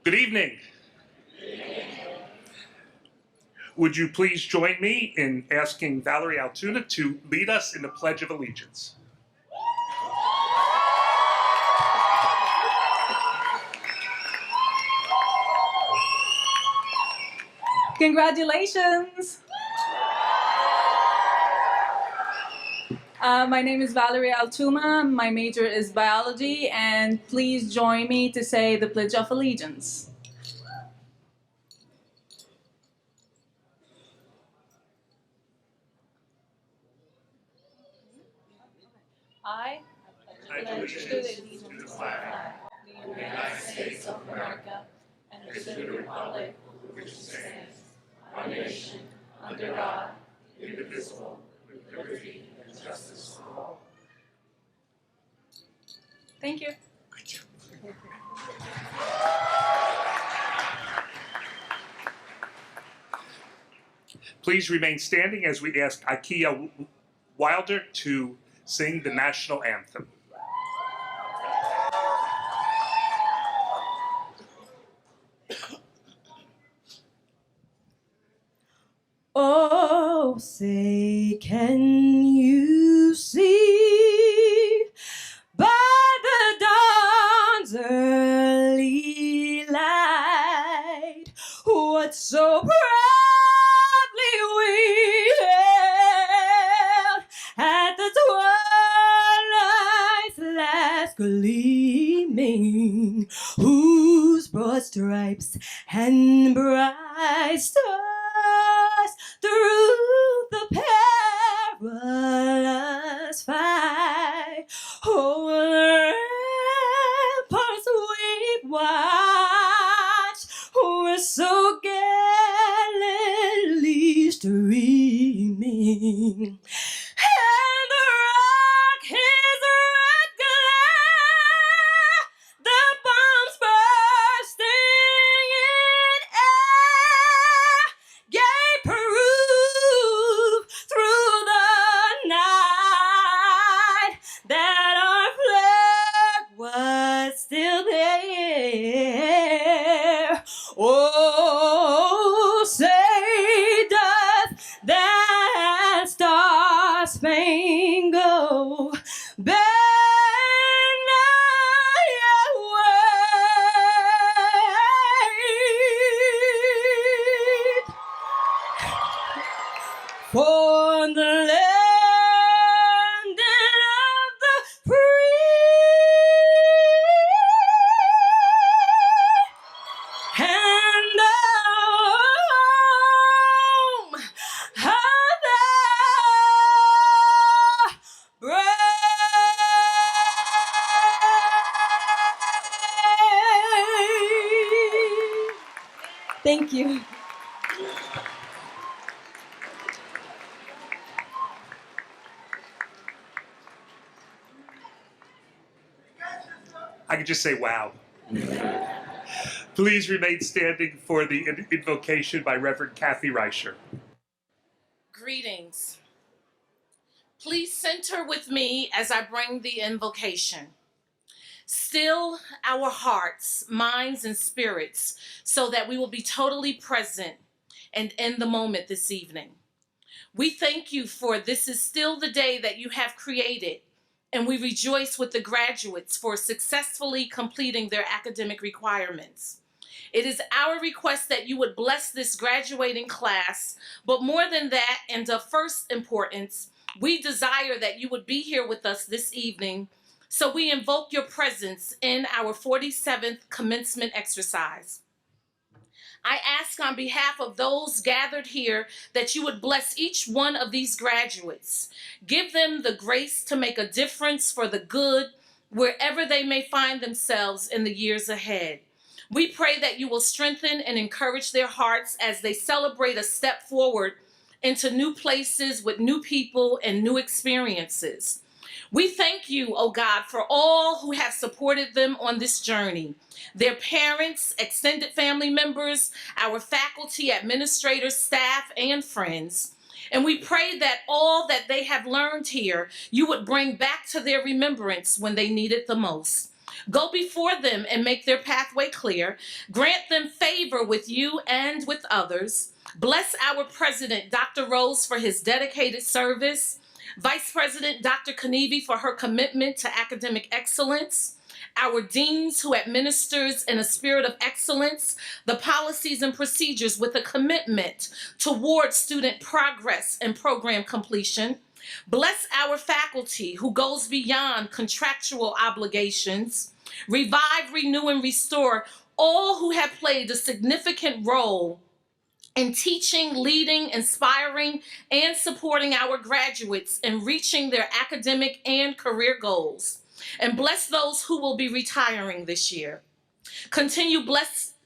Good evening. Would you please join me in asking Valerie Altoona to lead us in the Pledge of Allegiance? Congratulations! My name is Valerie Altoona. My major is biology, and please join me to say the Pledge of Allegiance. I pledge allegiance to the flag of the United States of America and to the republic which stands, one nation, under God, indivisible, with liberty and justice for all. Thank you. Please remain standing as we ask Ikea Wilder to sing the national anthem. Oh, say, can you see by the dawn's early light what so proudly we hailed at the twilight's last gleaming, whose broad stripes and bright stars through the perilous fight o'er the ramparts we watch were so gallantly streaming, and the rock his red glare, the bombs bursting in air, gave proof through the night that our flag was still there. Oh, say doth that star-spangled banner yet wave for the land of the free and the home of the brave. Thank you. I could just say, wow. Please remain standing for the invocation by Reverend Kathy Reicher. Greetings. Please center with me as I bring the invocation. Still our hearts, minds, and spirits so that we will be totally present and in the moment this evening. We thank you for this is still the day that you have created, and we rejoice with the graduates for successfully completing their academic requirements. It is our request that you would bless this graduating class, but more than that, and of first importance, we desire that you would be here with us this evening, so we invoke your presence in our 47th commencement exercise. I ask on behalf of those gathered here that you would bless each one of these graduates. Give them the grace to make a difference for the good wherever they may find themselves in the years ahead. We pray that you will strengthen and encourage their hearts as they celebrate a step forward into new places with new people and new experiences. We thank you, oh God, for all who have supported them on this journey. Their parents, extended family members, our faculty, administrators, staff, and friends. And we pray that all that they have learned here, you would bring back to their remembrance when they need it the most. Go before them and make their pathway clear. Grant them favor with you and with others. Bless our President, Dr. Rose, for his dedicated service. Vice President Dr. Kanevi for her commitment to academic excellence. Our deans who administers in a spirit of excellence the policies and procedures with a commitment towards student progress and program completion. Bless our faculty who goes beyond contractual obligations. Revive, renew, and restore all who have played a significant role in teaching, leading, inspiring, and supporting our graduates in reaching their academic and career goals. And bless those who will be retiring this year. Continue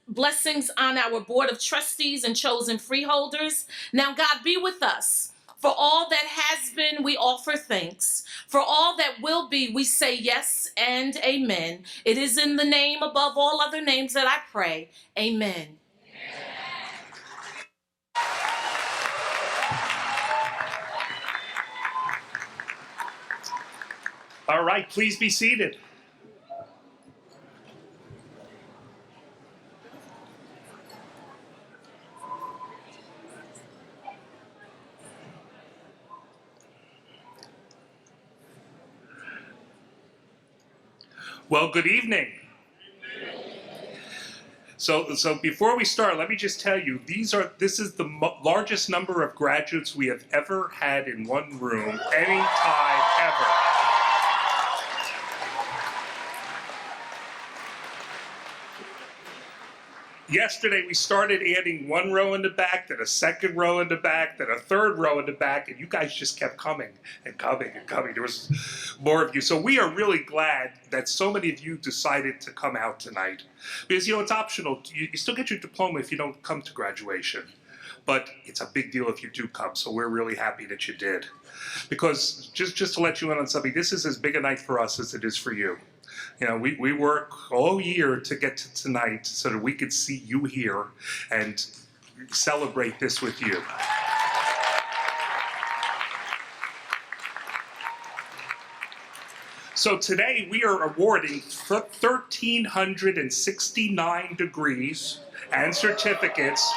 blessings on our board of trustees and chosen freeholders. Now, God, be with us. For all that has been, we offer thanks. For all that will be, we say yes and amen. It is in the name above all other names that I pray. Amen. All right, please be seated. Well, good evening. So before we start, let me just tell you, this is the largest number of graduates we have ever had in one room, anytime ever. Yesterday, we started adding one row in the back, then a second row in the back, then a third row in the back, and you guys just kept coming and coming and coming. There was more of you. So we are really glad that so many of you decided to come out tonight. Because, you know, it's optional. You still get your diploma if you don't come to graduation. But it's a big deal if you do come, so we're really happy that you did. Because, just to let you in on something, this is as big a night for us as it is for you. You know, we work all year to get to tonight so that we could see you here and celebrate this with you. So today we are awarding 1,369 degrees and certificates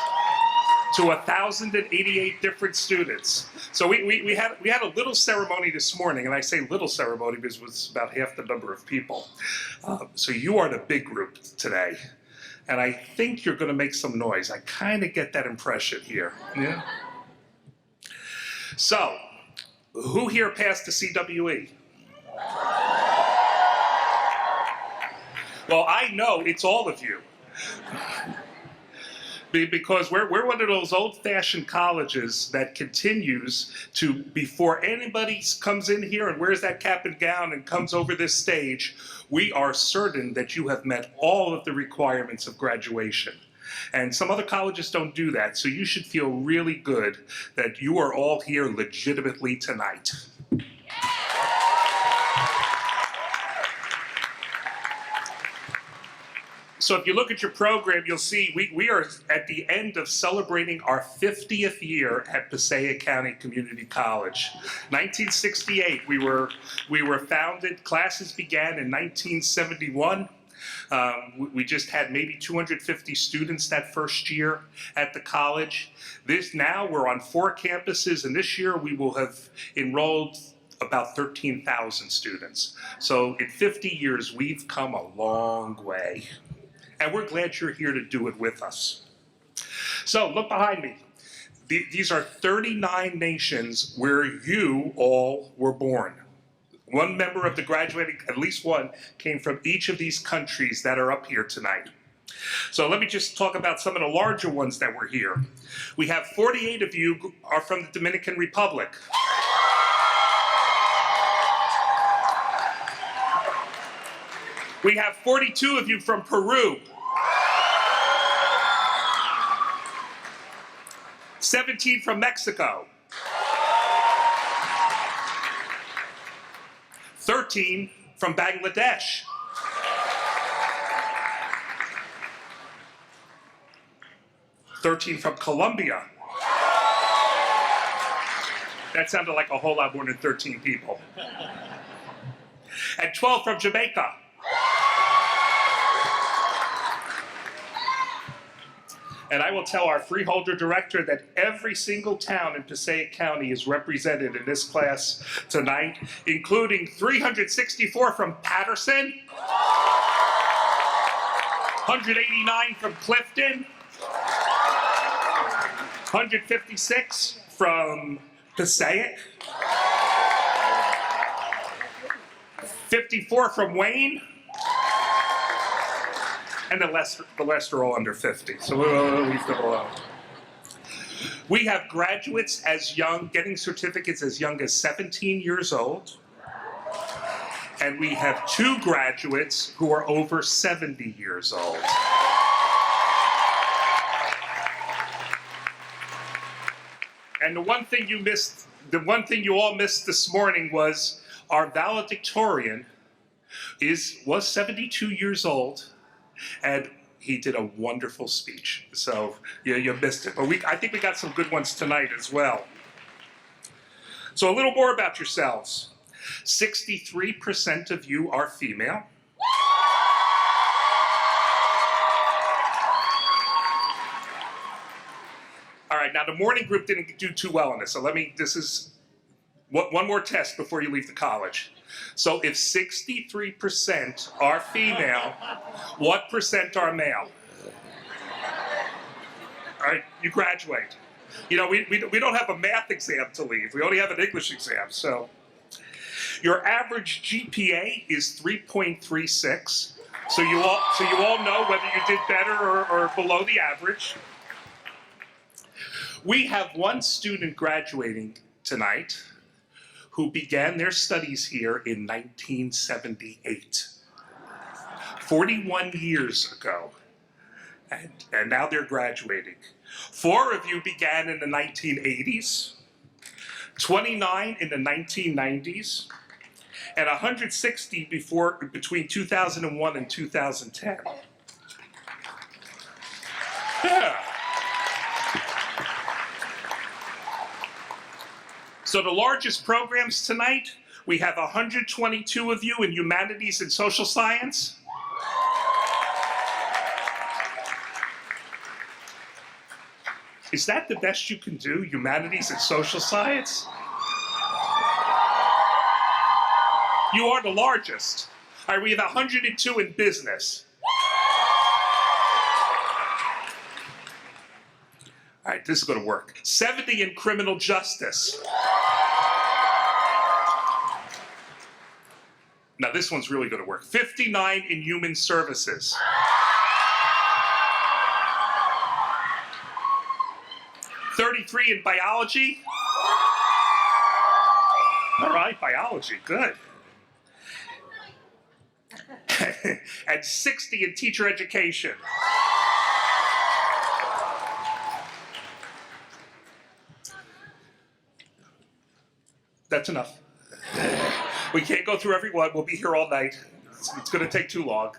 to 1,088 different students. So we had a little ceremony this morning, and I say little ceremony because it was about half the number of people. So you are the big group today, and I think you're going to make some noise. I kind of get that impression here. Yeah. So, who here passed the CWE? Well, I know it's all of you. Because we're one of those old-fashioned colleges that continues to, before anybody comes in here and wears that cap and gown and comes over this stage, we are certain that you have met all of the requirements of graduation. And some other colleges don't do that, so you should feel really good that you are all here legitimately tonight. So if you look at your program, you'll see we are at the end of celebrating our 50th year at Passaic County Community College. 1968, we were founded. Classes began in 1971. We just had maybe 250 students that first year at the college. Now we're on 4 campuses, and this year we will have enrolled about 13,000 students. So in 50 years, we've come a long way. And we're glad you're here to do it with us. So look behind me. These are 39 nations where you all were born. One member of the graduating, at least one, came from each of these countries that are up here tonight. So let me just talk about some of the larger ones that were here. We have 48 of you who are from the Dominican Republic. We have 42 of you from Peru. 17 from Mexico. 13 from Bangladesh. 13 from Colombia. That sounded like a whole lot more than 13 people. And 12 from Jamaica. And I will tell our freeholder director that every single town in Passaic County is represented in this class tonight, including 364 from Paterson, 189 from Clifton, 156 from Passaic, 54 from Wayne, and the rest are all under 50, so we'll leave them alone. We have graduates as young, getting certificates as young as 17 years old, and we have 2 graduates who are over 70 years old. And the one thing you all missed this morning was our valedictorian was 72 years old, and he did a wonderful speech. So you missed it, but I think we got some good ones tonight as well. So a little more about yourselves. 63% of you are female. All right, now the morning group didn't do too well on this, so this is one more test before you leave the college. So if 63% are female, what percent are male? All right, you graduate. You know, we don't have a math exam to leave. We only have an English exam, so. Your average GPA is 3.36, so you all know whether you did better or below the average. We have one student graduating tonight who began their studies here in 1978, 41 years ago, and now they're graduating. 4 of you began in the 1980s, 29 in the 1990s, and 160 between 2001 and 2010. Yeah. So the largest programs tonight, we have 122 of you in humanities and social science. Is that the best you can do, humanities and social science? You are the largest. All right, we have 102 in business. All right, this is going to work. 70 in criminal justice. Now this one's really going to work. 59 in human services. $33 in biology. All right, biology, good. And 60 in teacher education. That's enough. We can't go through every one. We'll be here all night. It's going to take too long.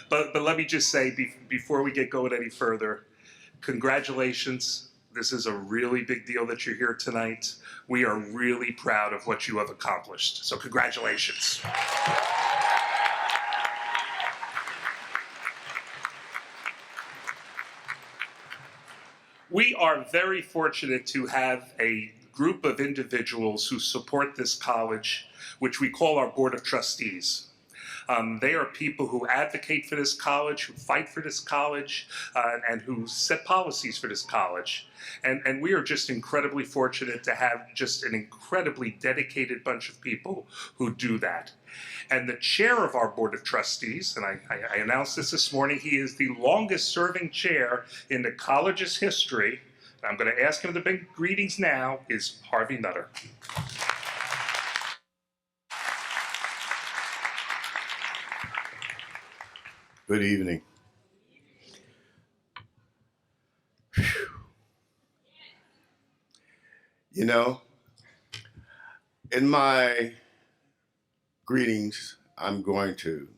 But let me just say, before we get going any further, congratulations. This is a really big deal that you're here tonight. We are really proud of what you have accomplished. So congratulations. We are very fortunate to have a group of individuals who support this college, which we call our Board of Trustees. They are people who advocate for this college, who fight for this college, and who set policies for this college. And we are just incredibly fortunate to have just an incredibly dedicated bunch of people who do that. And the chair of our Board of Trustees, and I announced this morning, he is the longest serving chair in the college's history. I'm going to ask him to bring greetings now, is Harvey Nutter. Good evening. Whew. You know, in my greetings, I'm going to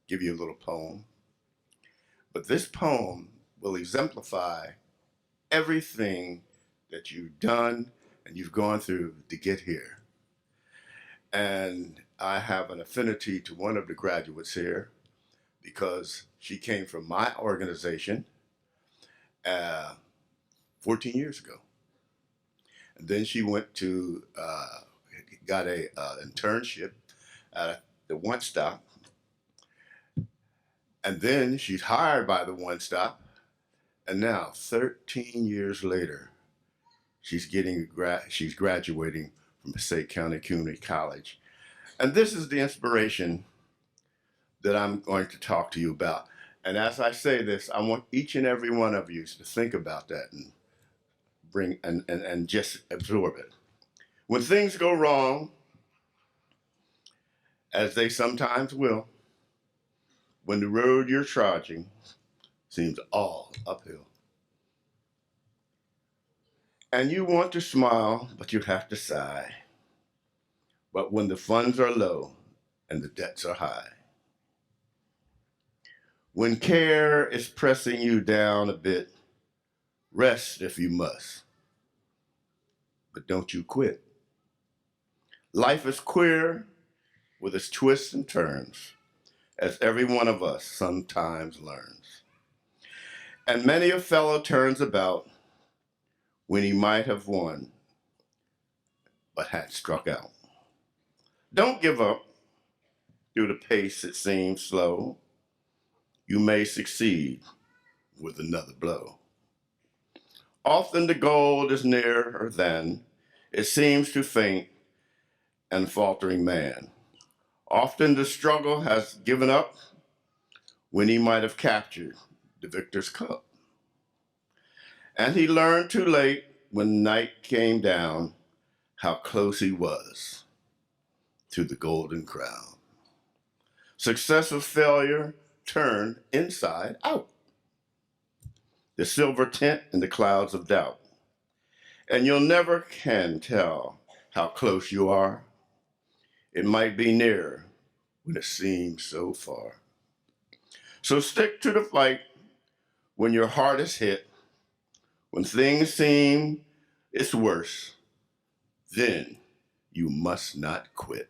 give you a little poem. But this poem will exemplify everything that you've done and you've gone through to get here. And I have an affinity to one of the graduates here, because she came from my organization, 14 years ago. And then she went to, got a internship at the One Stop. And then she's hired by the One Stop. And now, 13 years later, she's graduating from Passaic County Community College. And this is the inspiration that I'm going to talk to you about. And as I say this, I want each and every one of you to think about that and bring and just absorb it. When things go wrong, as they sometimes will, when the road you're trudging seems all uphill, and you want to smile, but you have to sigh. But when the funds are low and the debts are high, when care is pressing you down a bit, rest if you must, but don't you quit. Life is queer with its twists and turns, as every one of us sometimes learns. And many a fellow turns about when he might have won, but had struck out. Don't give up through the pace it seems slow. You may succeed with another blow. Often the goal is nearer than it seems to faint and faltering man. Often the struggle has given up when he might have captured the victor's cup. And he learned too late when night came down how close he was to the golden crown. Success or failure turned inside out. The silver tint in the clouds of doubt. And you'll never can tell how close you are. It might be near when it seems so far. So stick to the fight when your heart is hit. When things seem it's worse, then you must not quit.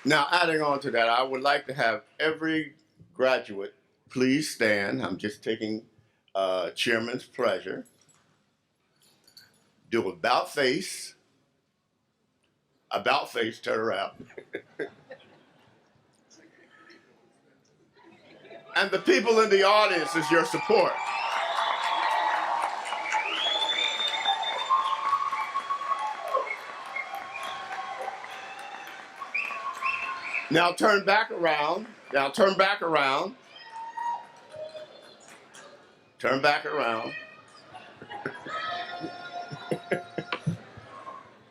Now, adding on to that, I would like to have every graduate please stand. I'm just taking chairman's pleasure. Do about face, turn around. And the people in the audience is your support. Now turn back around. Turn back around.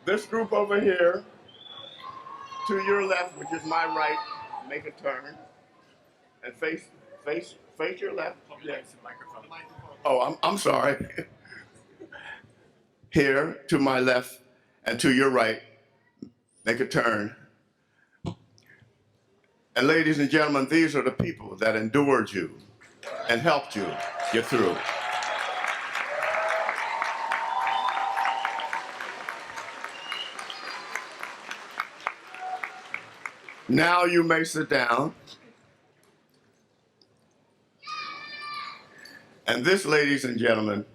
This group over here, to your left, which is my right, make a turn. And face your left. Oh, I'm sorry. Here, to my left, and to your right, make a turn. And ladies and gentlemen, these are the people that endured you and helped you get through. Now you may sit down. And this, ladies and gentlemen,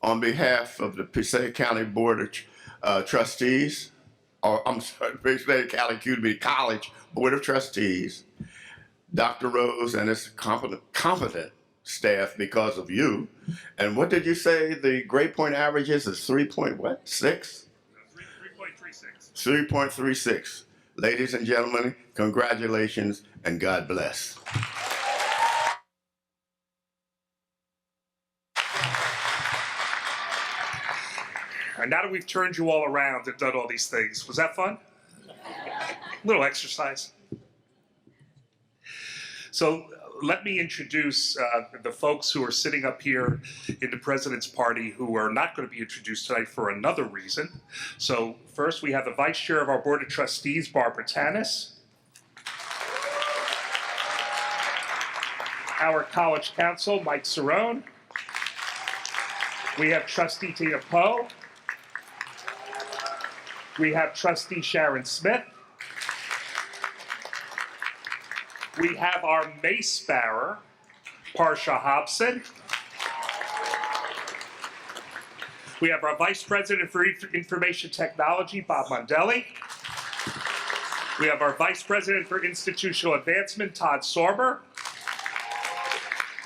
on behalf of the Passaic County Board of Trustees, or I'm sorry, Passaic County Community College Board of Trustees, Dr. Rose and his competent staff because of you. And what did you say the grade point average is 3.6? 3.36. 3.36. Ladies and gentlemen, congratulations and God bless. And now that we've turned you all around and done all these things, was that fun? Little exercise. So let me introduce the folks who are sitting up here in the President's Party who are not going to be introduced tonight for another reason. So first we have the Vice Chair of our Board of Trustees, Barbara Tanis. Our College Counsel, Mike Cerrone. We have Trustee Tina Poe. We have Trustee Sharon Smith. We have our mace bearer, Parsha Hobson. We have our Vice President for Information Technology, Bob Mondelli. We have our Vice President for Institutional Advancement, Todd Sorber.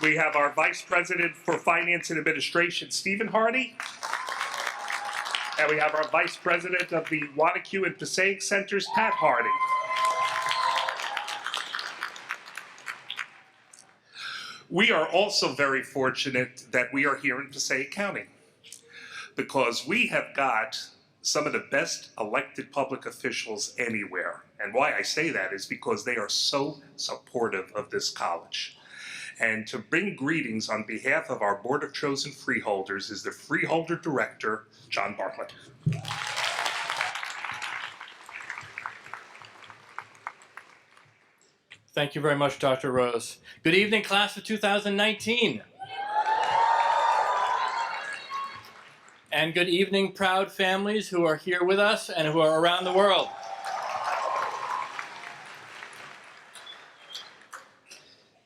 We have our Vice President for Finance and Administration, Stephen Hardy. And we have our Vice President of the Wanacue and Passaic Centers, Pat Hardy. We are also very fortunate that we are here in Passaic County because we have got some of the best elected public officials anywhere. And why I say that is because they are so supportive of this college. And to bring greetings on behalf of our Board of Chosen Freeholders is the Freeholder Director, John Bartlett. Thank you very much, Dr. Rose. Good evening, class of 2019. And good evening, proud families who are here with us and who are around the world.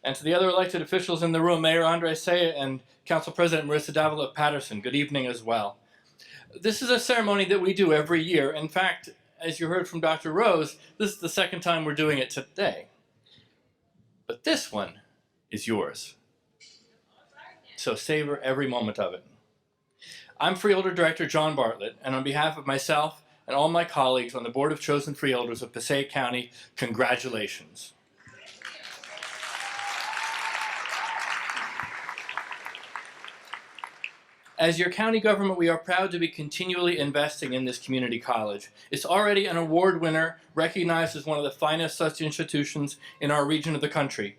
And to the other elected officials in the room, Mayor Andre Saya and Council President Marissa Davila of Paterson, good evening as well. This is a ceremony that we do every year. In fact, as you heard from Dr. Rose, this is the second time we're doing it today. But this one is yours. So savor every moment of it. I'm Freeholder Director John Bartlett, and on behalf of myself and all my colleagues on the Board of Chosen Freeholders of Passaic County, congratulations. As your county government, we are proud to be continually investing in this community college. It's already an award winner, recognized as one of the finest such institutions in our region of the country.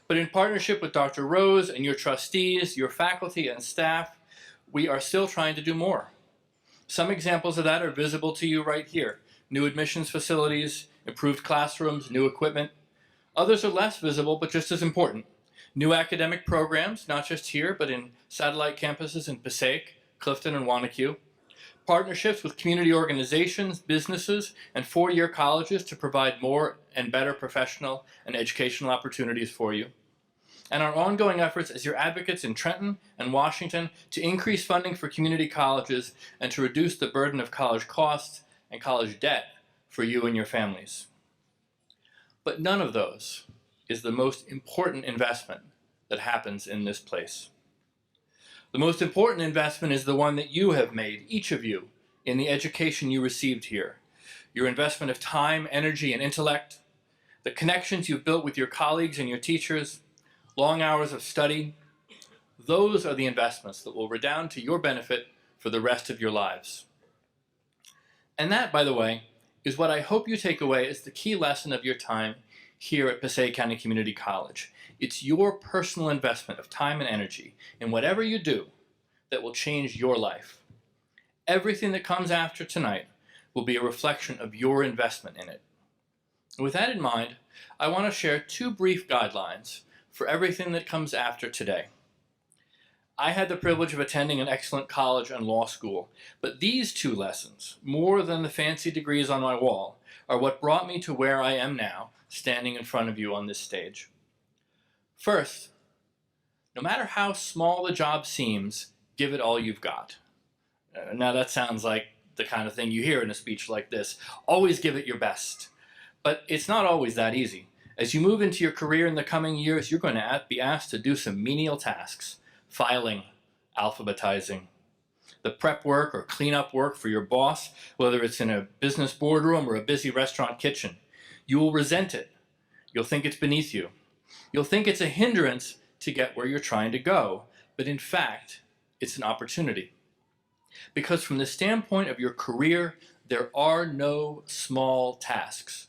But in partnership with Dr. Rose and your trustees, your faculty and staff, we are still trying to do more. Some examples of that are visible to you right here. New admissions facilities, improved classrooms, new equipment. Others are less visible, but just as important. New academic programs, not just here, but in satellite campuses in Passaic, Clifton, and Wanacue. Partnerships with community organizations, businesses, and four-year colleges to provide more and better professional and educational opportunities for you. And our ongoing efforts as your advocates in Trenton and Washington to increase funding for community colleges and to reduce the burden of college costs and college debt for you and your families. But none of those is the most important investment that happens in this place. The most important investment is the one that you have made, each of you, in the education you received here. Your investment of time, energy, and intellect, the connections you've built with your colleagues and your teachers, long hours of study, those are the investments that will redound to your benefit for the rest of your lives. And that, by the way, is what I hope you take away as the key lesson of your time here at Passaic County Community College. It's your personal investment of time and energy in whatever you do that will change your life. Everything that comes after tonight will be a reflection of your investment in it. With that in mind, I want to share two brief guidelines for everything that comes after today. I had the privilege of attending an excellent college and law school, but these two lessons, more than the fancy degrees on my wall, are what brought me to where I am now, standing in front of you on this stage. First, no matter how small the job seems, give it all you've got. Now that sounds like the kind of thing you hear in a speech like this. Always give it your best. But it's not always that easy. As you move into your career in the coming years, you're going to be asked to do some menial tasks. Filing, alphabetizing, the prep work or cleanup work for your boss, whether it's in a business boardroom or a busy restaurant kitchen. You will resent it. You'll think it's beneath you. You'll think it's a hindrance to get where you're trying to go, but in fact, it's an opportunity. Because from the standpoint of your career, there are no small tasks.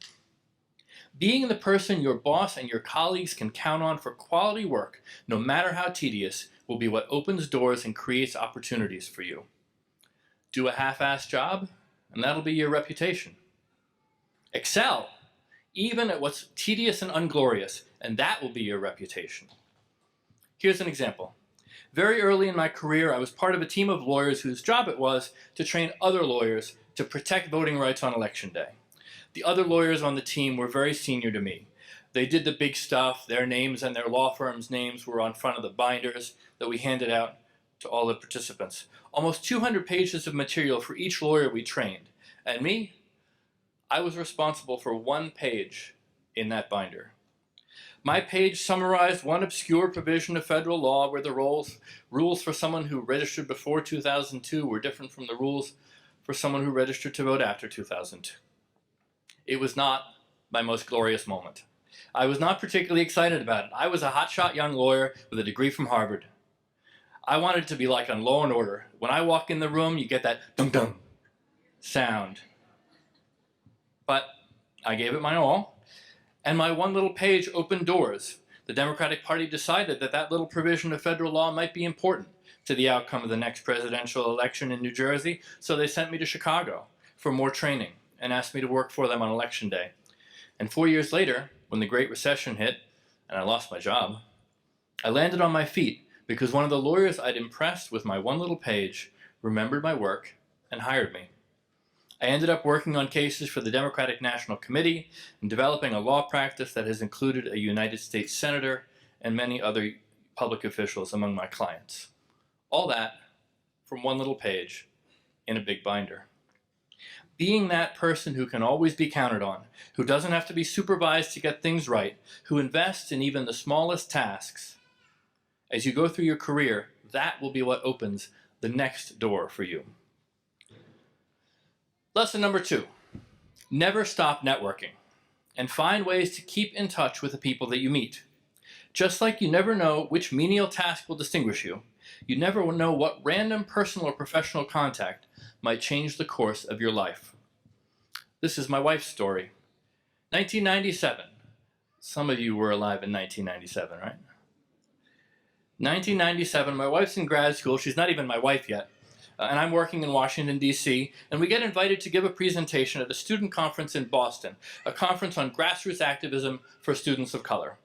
Being the person your boss and your colleagues can count on for quality work, no matter how tedious, will be what opens doors and creates opportunities for you. Do a half-assed job, and that'll be your reputation. Excel, even at what's tedious and unglorious, and that will be your reputation. Here's an example. Very early in my career, I was part of a team of lawyers whose job it was to train other lawyers to protect voting rights on Election Day. The other lawyers on the team were very senior to me. They did the big stuff. Their names and their law firm's names were on front of the binders that we handed out to all the participants. Almost 200 pages of material for each lawyer we trained. And me, I was responsible for 1 page in that binder. My page summarized one obscure provision of federal law where the rules for someone who registered before 2002 were different from the rules for someone who registered to vote after 2002. It was not my most glorious moment. I was not particularly excited about it. I was a hotshot young lawyer with a degree from Harvard. I wanted it to be like on Law and Order. When I walk in the room, you get that dum-dum sound. But I gave it my all, and my 1 little page opened doors. The Democratic Party decided that that little provision of federal law might be important to the outcome of the next presidential election in New Jersey, so they sent me to Chicago for more training and asked me to work for them on Election Day. And 4 years later, when the Great Recession hit and I lost my job, I landed on my feet because one of the lawyers I'd impressed with my 1 little page remembered my work and hired me. I ended up working on cases for the Democratic National Committee and developing a law practice that has included a United States Senator and many other public officials among my clients. All that from 1 little page in a big binder. Being that person who can always be counted on, who doesn't have to be supervised to get things right, who invests in even the smallest tasks, as you go through your career, that will be what opens the next door for you. Lesson number 2, never stop networking and find ways to keep in touch with the people that you meet. Just like you never know which menial task will distinguish you, you never will know what random personal or professional contact might change the course of your life. This is my wife's story. 1997. Some of you were alive in 1997, right? 1997, my wife's in grad school. She's not even my wife yet. And I'm working in Washington, D.C., and we get invited to give a presentation at a student conference in Boston, a conference on grassroots activism for students of color.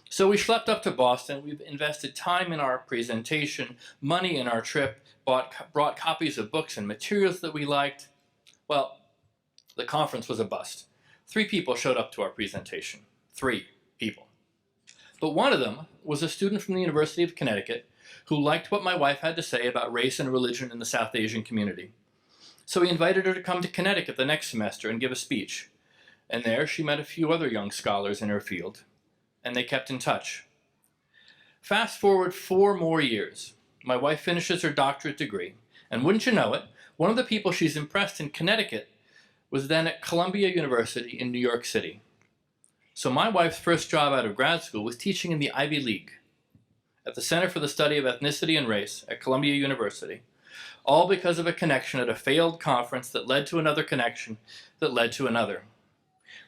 So we schlepped up to Boston. We've invested time in our presentation, money in our trip, brought copies of books and materials that we liked. Well, the conference was a bust. 3 people showed up to our presentation. 3 people. But one of them was a student from the University of Connecticut who liked what my wife had to say about race and religion in the South Asian community. So he invited her to come to Connecticut the next semester and give a speech. And there she met a few other young scholars in her field, and they kept in touch. Fast forward 4 more years. My wife finishes her doctorate degree, and wouldn't you know it, one of the people she's impressed in Connecticut was then at Columbia University in New York City. So my wife's first job out of grad school was teaching in the Ivy League at the Center for the Study of Ethnicity and Race at Columbia University, all because of a connection at a failed conference that led to another connection that led to another.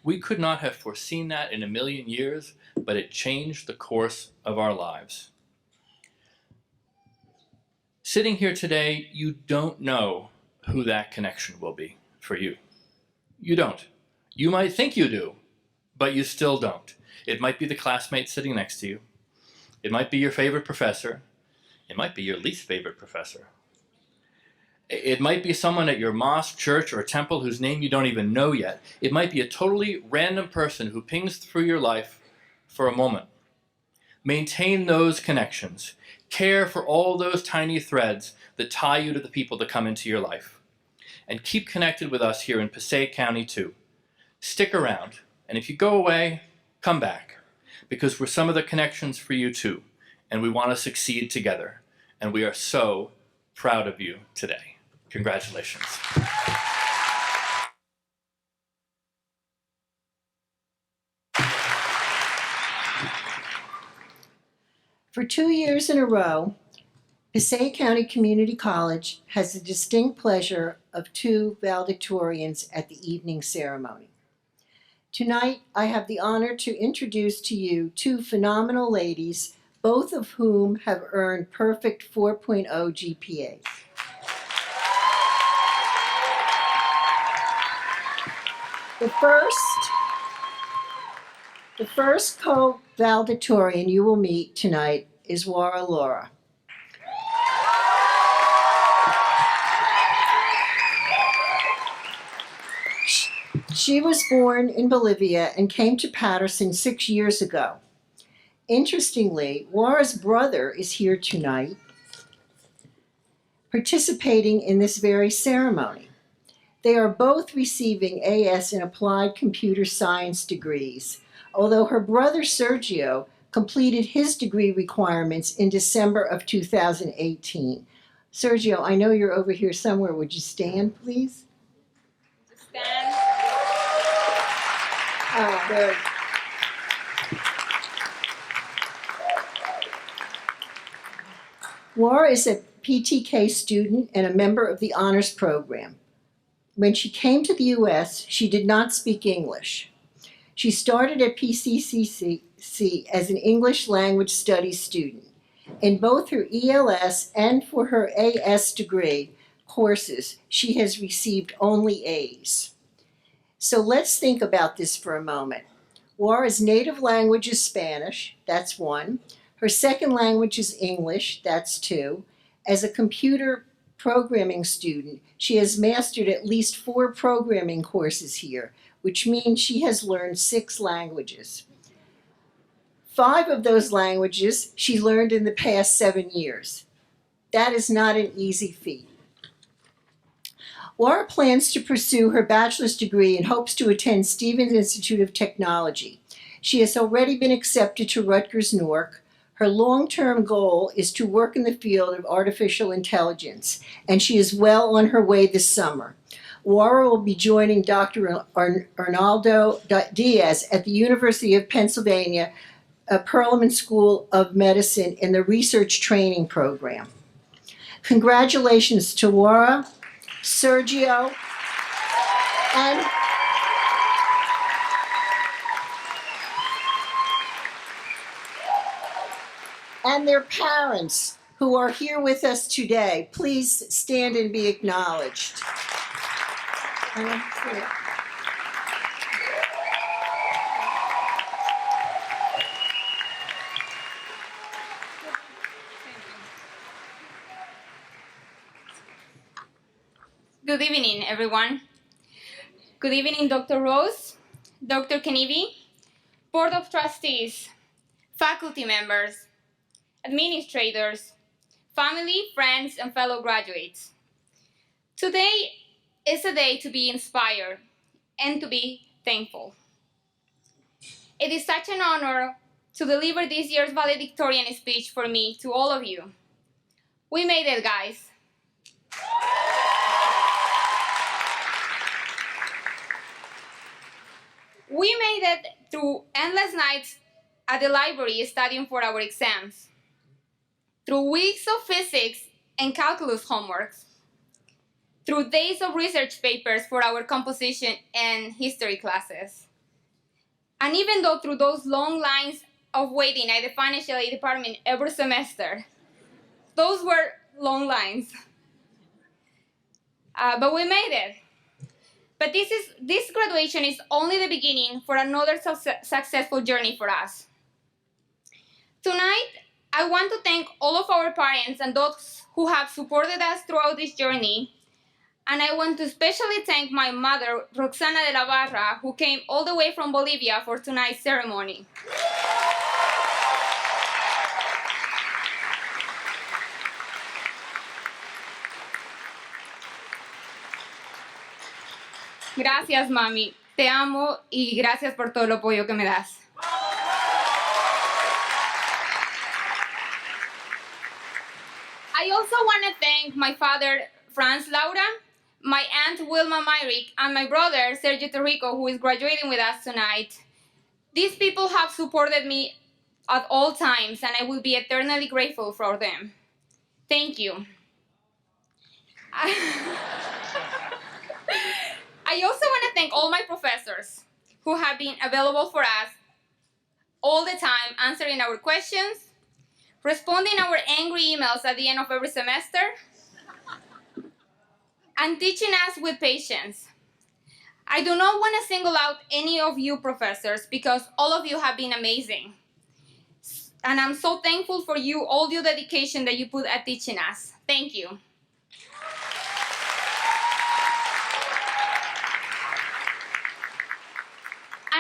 We could not have foreseen that in a million years, but it changed the course of our lives. Sitting here today, you don't know who that connection will be for you. You don't. You might think you do, but you still don't. It might be the classmate sitting next to you. It might be your favorite professor. It might be your least favorite professor. It might be someone at your mosque, church, or temple whose name you don't even know yet. It might be a totally random person who pings through your life for a moment. Maintain those connections. Care for all those tiny threads that tie you to the people that come into your life. And keep connected with us here in Passaic County too. Stick around, and if you go away, come back, because we're some of the connections for you too, and we want to succeed together, and we are so proud of you today. Congratulations. For 2 years in a row, Passaic County Community College has the distinct pleasure of 2 valedictorians at the evening ceremony. Tonight, I have the honor to introduce to you 2 phenomenal ladies, both of whom have earned perfect 4.0 GPAs. The first co-valedictorian you will meet tonight is Wara Laura. She was born in Bolivia and came to Paterson 6 years ago. Interestingly, Laura's brother is here tonight participating in this very ceremony. They are both receiving AS in Applied Computer Science degrees, although her brother Sergio completed his degree requirements in December of 2018. Sergio, I know you're over here somewhere. Would you stand, please? Stand. Oh, there. Laura is a PTK student and a member of the honors program. When she came to the U.S., she did not speak English. She started at PCCC as an English language studies student. In both her ELS and for her AS degree courses, she has received only A's. So let's think about this for a moment. Laura's native language is Spanish, that's one. Her second language is English, that's two. As a computer programming student, she has mastered at least 4 programming courses here, which means she has learned 6 languages. 5 of those languages she learned in the past 7 years. That is not an easy feat. Laura plans to pursue her bachelor's degree and hopes to attend Stevens Institute of Technology. She has already been accepted to Rutgers Newark. Her long-term goal is to work in the field of artificial intelligence, and she is well on her way this summer. Laura will be joining Dr. Arnaldo Diaz at the University of Pennsylvania Perelman School of Medicine in the Research Training Program. Congratulations to Laura, Sergio, and their parents who are here with us today. Please stand and be acknowledged. Good evening, everyone. Good evening, Dr. Rose, Dr. Kenivi, Board of Trustees, faculty members, administrators, family, friends, and fellow graduates. Today is a day to be inspired and to be thankful. It is such an honor to deliver this year's valedictorian speech for me to all of you. We made it, guys. We made it through endless nights at the library studying for our exams, through weeks of physics and calculus homeworks, through days of research papers for our composition and history classes, and even though through those long lines of waiting at the financial aid department every semester. Those were long lines. But we made it. But this graduation is only the beginning for another successful journey for us. Tonight, I want to thank all of our parents and those who have supported us throughout this journey. And I want to especially thank my mother, Roxana de la Barra, who came all the way from Bolivia for tonight's ceremony. Gracias, mami. Te amo y gracias por todo el apoyo que me das. I also want to thank my father, Franz Laura, my aunt, Wilma Myrick, and my brother, Sergio Terrico, who is graduating with us tonight. These people have supported me at all times, and I will be eternally grateful for them. Thank you. I also want to thank all my professors who have been available for us all the time, answering our questions, responding our angry emails at the end of every semester, and teaching us with patience. I do not want to single out any of you professors because all of you have been amazing. And I'm so thankful for you, all your dedication that you put at teaching us. Thank you.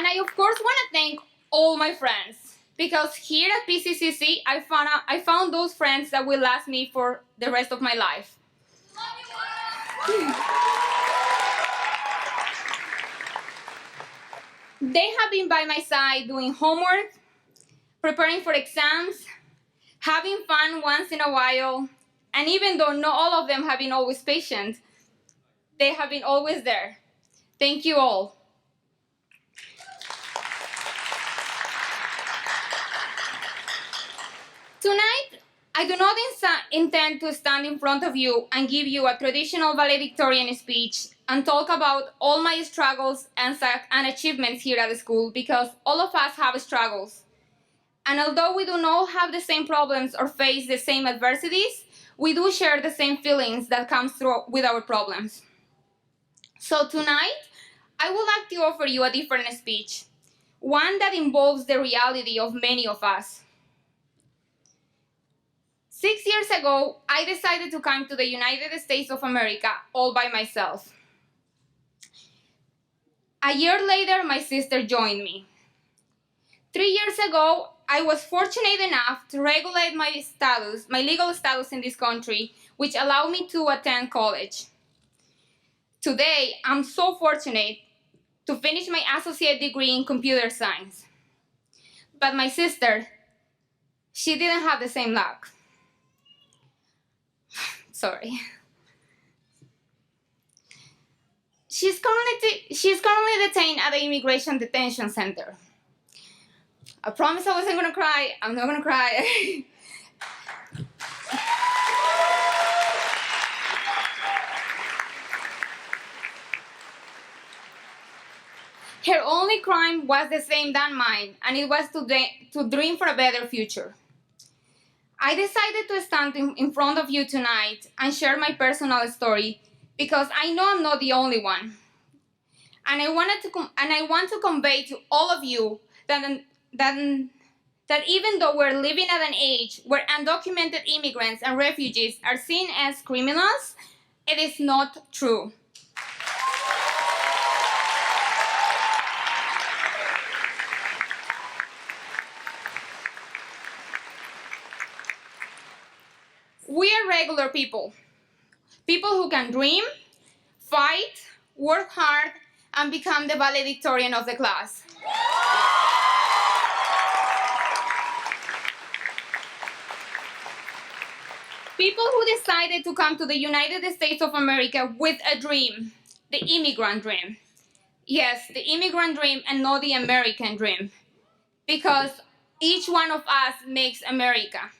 And I, of course, want to thank all my friends, because here at PCCC, I found those friends that will last me for the rest of my life. They have been by my side doing homework, preparing for exams, having fun once in a while, and even though not all of them have been always patient, they have been always there. Thank you all. Tonight, I do not intend to stand in front of you and give you a traditional valedictorian speech and talk about all my struggles and achievements here at the school, because all of us have struggles. And although we do not have the same problems or face the same adversities, we do share the same feelings that comes through with our problems. So tonight, I would like to offer you a different speech, one that involves the reality of many of us. 6 years ago, I decided to come to the United States of America all by myself. A year later, my sister joined me. 3 years ago, I was fortunate enough to regulate my legal status in this country, which allowed me to attend college. Today, I'm so fortunate to finish my associate degree in computer science. But my sister, she didn't have the same luck. Sorry. She's currently detained at the Immigration Detention Center. I promised I wasn't gonna cry. I'm not gonna cry. Her only crime was the same than mine, and it was to dream for a better future. I decided to stand in front of you tonight and share my personal story because I know I'm not the only one. And I want to convey to all of you that even though we're living at an age where undocumented immigrants and refugees are seen as criminals, it is not true. We are regular people who can dream, fight, work hard, and become the valedictorian of the class. People who decided to come to the United States of America with a dream, the immigrant dream. Yes, the immigrant dream and not the American dream, because each one of us makes America.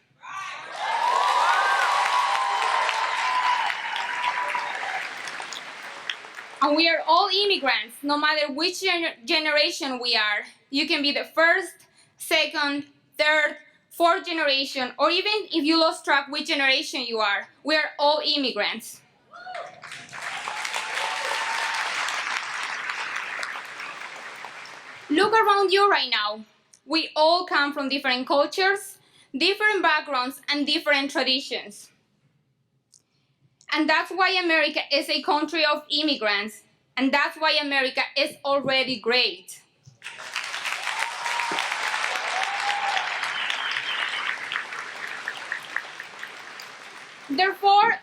And we are all immigrants, no matter which generation we are. You can be the first, second, third, fourth generation, or even if you lost track which generation you are. We are all immigrants. Look around you right now. We all come from different cultures, different backgrounds, and different traditions. And that's why America is a country of immigrants, and that's why America is already great. Therefore,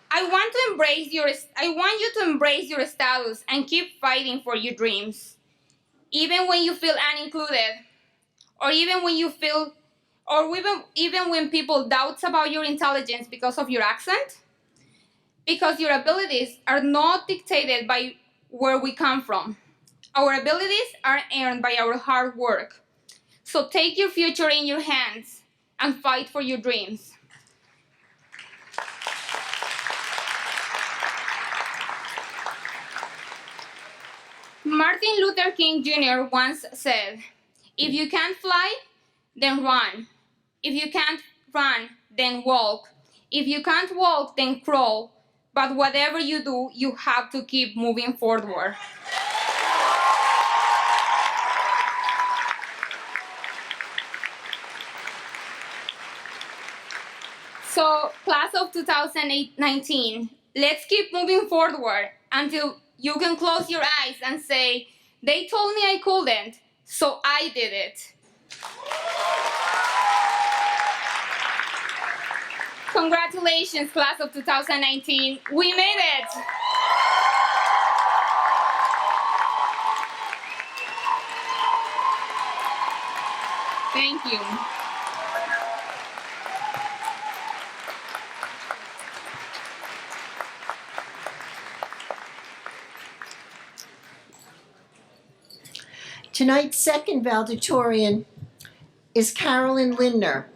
I want you to embrace your status and keep fighting for your dreams, even when you feel unincluded, or even when people doubt about your intelligence because of your accent. Because your abilities are not dictated by where we come from. Our abilities are earned by our hard work. So take your future in your hands and fight for your dreams. Martin Luther King Jr. once said, "If you can't fly, then run. If you can't run, then walk. If you can't walk, then crawl. But whatever you do, you have to keep moving forward." So, class of 2019, let's keep moving forward until you can close your eyes and say, They told me I couldn't, so I did it. Congratulations, class of 2019. We made it! Thank you. Tonight's second valedictorian is Carolyn Lindner,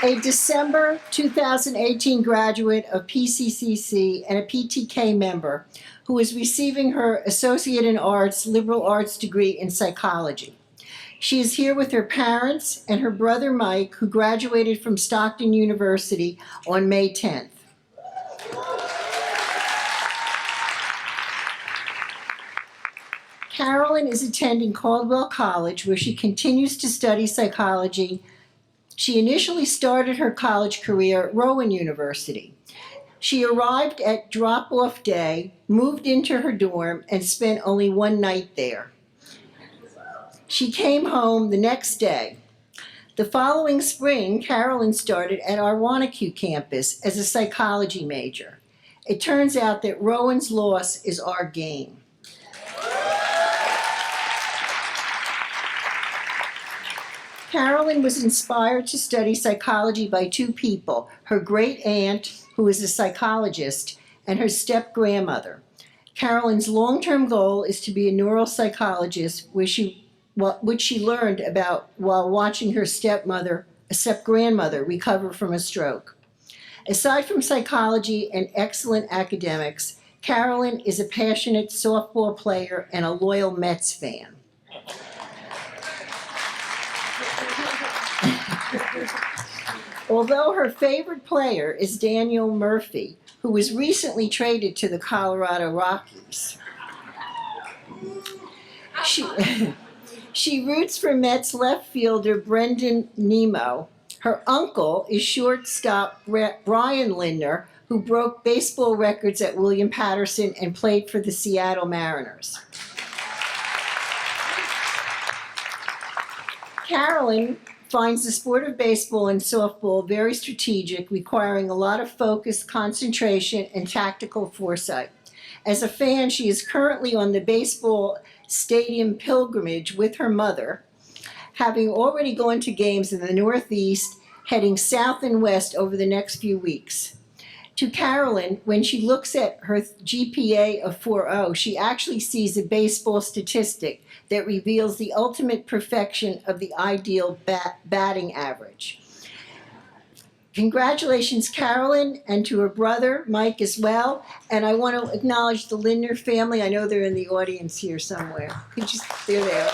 a December 2018 graduate of PCCC and a PTK member who is receiving her Associate in Arts, Liberal Arts degree in psychology. She is here with her parents and her brother Mike, who graduated from Stockton University on May 10th. Carolyn is attending Caldwell College, where she continues to study psychology. She initially started her college career at Rowan University. She arrived at drop-off day, moved into her dorm, and spent only one night there. She came home the next day. The following spring, Carolyn started at our Wanacue campus as a psychology major. It turns out that Rowan's loss is our gain. Carolyn was inspired to study psychology by two people, her great aunt, who is a psychologist, and her step-grandmother. Carolyn's long-term goal is to be a neuropsychologist, which she learned about while watching her step-grandmother recover from a stroke. Aside from psychology and excellent academics, Carolyn is a passionate softball player and a loyal Mets fan. Although her favorite player is Daniel Murphy, who was recently traded to the Colorado Rockies, she roots for Mets left fielder Brendan Nemo. Her uncle is shortstop Brian Lindner, who broke baseball records at William Paterson and played for the Seattle Mariners. Carolyn finds the sport of baseball and softball very strategic, requiring a lot of focus, concentration, and tactical foresight. As a fan, she is currently on the baseball stadium pilgrimage with her mother, having already gone to games in the Northeast, heading south and west over the next few weeks. To Carolyn, when she looks at her GPA of 4.0, she actually sees a baseball statistic that reveals the ultimate perfection of the ideal batting average. Congratulations, Carolyn, and to her brother, Mike, as well. And I want to acknowledge the Lindner family. I know they're in the audience here somewhere. They're there.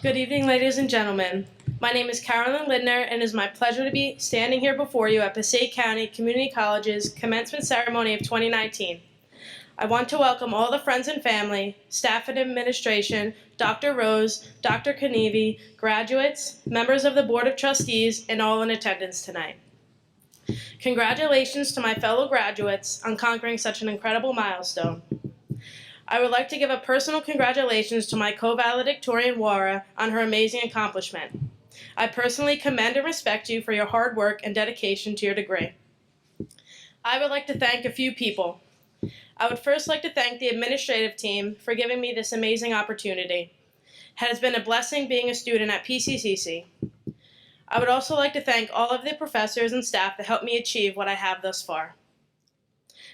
Good evening, ladies and gentlemen. My name is Carolyn Lindner, and it is my pleasure to be standing here before you at Passaic County Community College's commencement ceremony of 2019. I want to welcome all the friends and family, staff and administration, Dr. Rose, Dr. Kenevi, graduates, members of the Board of Trustees, and all in attendance tonight. Congratulations to my fellow graduates on conquering such an incredible milestone. I would like to give a personal congratulations to my co-valedictorian, Wara, on her amazing accomplishment. I personally commend and respect you for your hard work and dedication to your degree. I would like to thank a few people. I would first like to thank the administrative team for giving me this amazing opportunity. It has been a blessing being a student at PCCC. I would also like to thank all of the professors and staff that helped me achieve what I have thus far.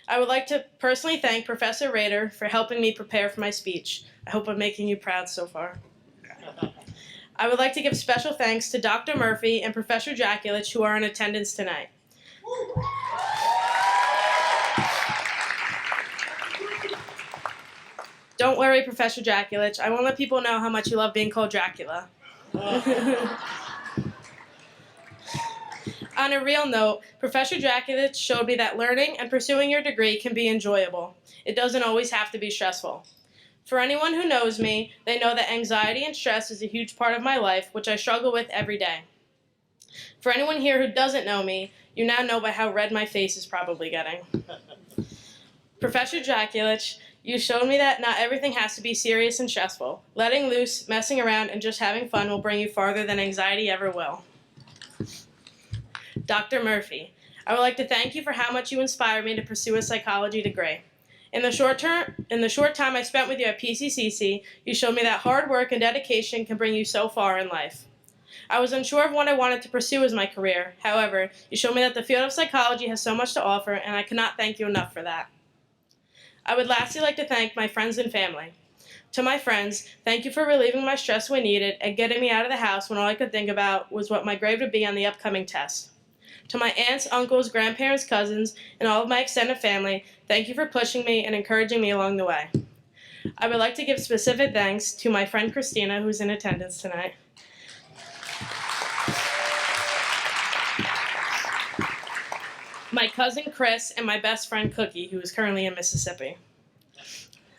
I would like to personally thank Professor Rader for helping me prepare for my speech. I hope I'm making you proud so far. I would like to give special thanks to Dr. Murphy and Professor Jakulich, who are in attendance tonight. Don't worry, Professor Jakulich. I won't let people know how much you love being called Dracula. On a real note, Professor Jakulich showed me that learning and pursuing your degree can be enjoyable. It doesn't always have to be stressful. For anyone who knows me, they know that anxiety and stress is a huge part of my life, which I struggle with every day. For anyone here who doesn't know me, you now know by how red my face is probably getting. Professor Jakulich, you showed me that not everything has to be serious and stressful. Letting loose, messing around, and just having fun will bring you farther than anxiety ever will. Dr. Murphy, I would like to thank you for how much you inspired me to pursue a psychology degree. In the short time I spent with you at PCCC, you showed me that hard work and dedication can bring you so far in life. I was unsure of what I wanted to pursue as my career. However, you showed me that the field of psychology has so much to offer, and I cannot thank you enough for that. I would lastly like to thank my friends and family. To my friends, thank you for relieving my stress when needed and getting me out of the house when all I could think about was what my grade would be on the upcoming test. To my aunts, uncles, grandparents, cousins, and all of my extended family, thank you for pushing me and encouraging me along the way. I would like to give specific thanks to my friend Christina, who's in attendance tonight. My cousin Chris, and my best friend Cookie, who is currently in Mississippi.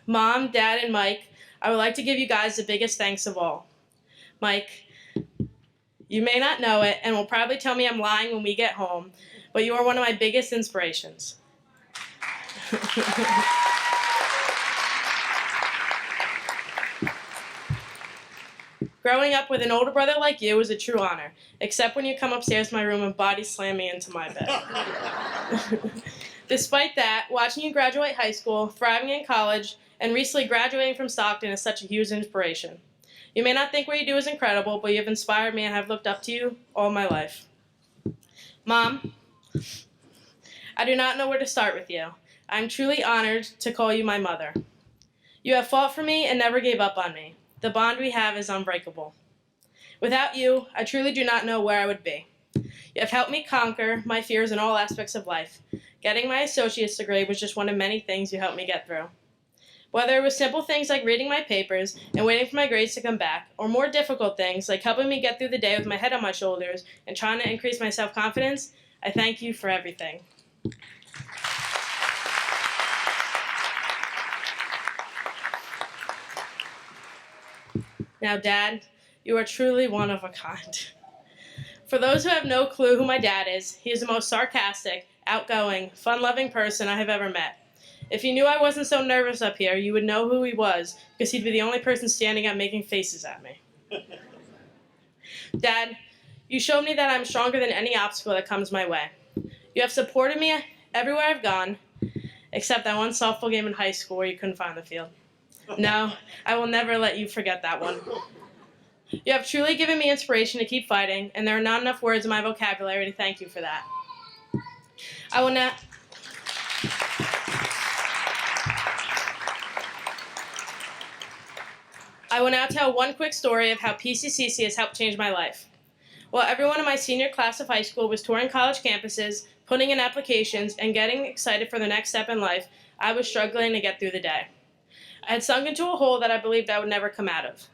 Mom, Dad, and Mike, I would like to give you guys the biggest thanks of all. Mike, you may not know it, and will probably tell me I'm lying when we get home, but you are one of my biggest inspirations. Growing up with an older brother like you is a true honor, except when you come upstairs to my room and body slam me into my bed. Despite that, watching you graduate high school, thriving in college, and recently graduating from Stockton is such a huge inspiration. You may not think what you do is incredible, but you have inspired me and I've looked up to you all my life. Mom, I do not know where to start with you. I'm truly honored to call you my mother. You have fought for me and never gave up on me. The bond we have is unbreakable. Without you, I truly do not know where I would be. You have helped me conquer my fears in all aspects of life. Getting my associate's degree was just one of many things you helped me get through. Whether it was simple things like reading my papers and waiting for my grades to come back, or more difficult things like helping me get through the day with my head on my shoulders and trying to increase my self-confidence, I thank you for everything. Now, Dad, you are truly one of a kind. For those who have no clue who my dad is, he is the most sarcastic, outgoing, fun-loving person I have ever met. If you knew I wasn't so nervous up here, you would know who he was, because he'd be the only person standing up making faces at me. Dad, you showed me that I'm stronger than any obstacle that comes my way. You have supported me everywhere I've gone, except that one softball game in high school where you couldn't find the field. No, I will never let you forget that one. You have truly given me inspiration to keep fighting, and there are not enough words in my vocabulary to thank you for that. I will now tell one quick story of how PCCC has helped change my life. While everyone in my senior class of high school was touring college campuses, putting in applications, and getting excited for the next step in life, I was struggling to get through the day. I had sunk into a hole that I believed I would never come out of.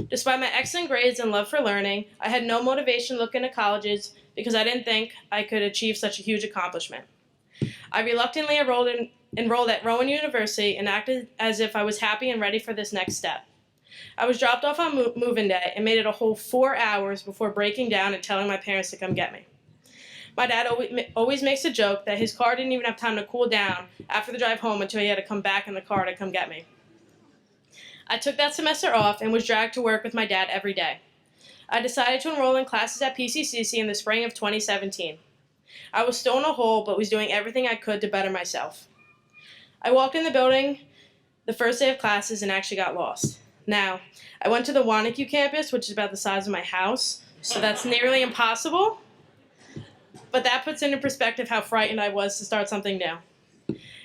Despite my excellent grades and love for learning, I had no motivation to look into colleges because I didn't think I could achieve such a huge accomplishment. I reluctantly enrolled at Rowan University and acted as if I was happy and ready for this next step. I was dropped off on move-in day and made it a whole 4 hours before breaking down and telling my parents to come get me. My dad always makes a joke that his car didn't even have time to cool down after the drive home until he had to come back in the car to come get me. I took that semester off and was dragged to work with my dad every day. I decided to enroll in classes at PCCC in the spring of 2017. I was still in a hole, but was doing everything I could to better myself. I walked in the building the first day of classes and actually got lost. Now, I went to the Wanacue campus, which is about the size of my house, so that's nearly impossible. But that puts into perspective how frightened I was to start something new.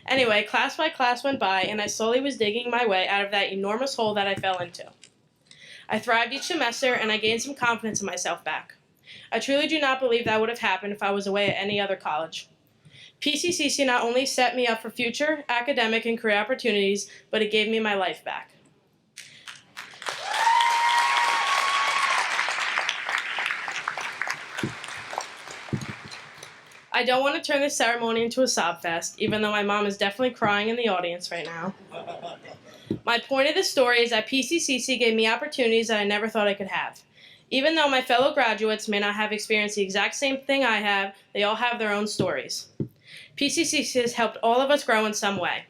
Anyway, class by class went by, and I slowly was digging my way out of that enormous hole that I fell into. I thrived each semester, and I gained some confidence in myself back. I truly do not believe that would have happened if I was away at any other college. PCCC not only set me up for future academic and career opportunities, but it gave me my life back. I don't want to turn this ceremony into a sob fest, even though my mom is definitely crying in the audience right now. My point of this story is that PCCC gave me opportunities that I never thought I could have. Even though my fellow graduates may not have experienced the exact same thing I have, they all have their own stories. PCCC has helped all of us grow in some way.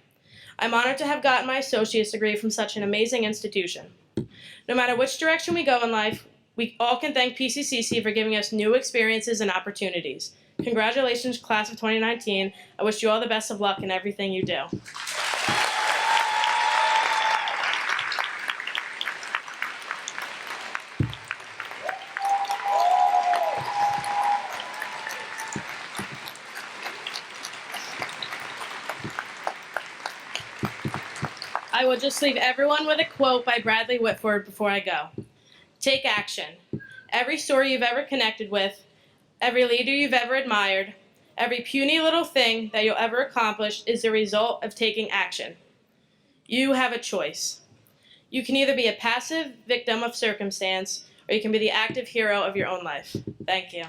I'm honored to have gotten my associate's degree from such an amazing institution. No matter which direction we go in life, we all can thank PCCC for giving us new experiences and opportunities. Congratulations, class of 2019. I wish you all the best of luck in everything you do. I will just leave everyone with a quote by Bradley Whitford before I go. Take action. Every story you've ever connected with, every leader you've ever admired, every puny little thing that you'll ever accomplish is the result of taking action. You have a choice. You can either be a passive victim of circumstance, or you can be the active hero of your own life. Thank you.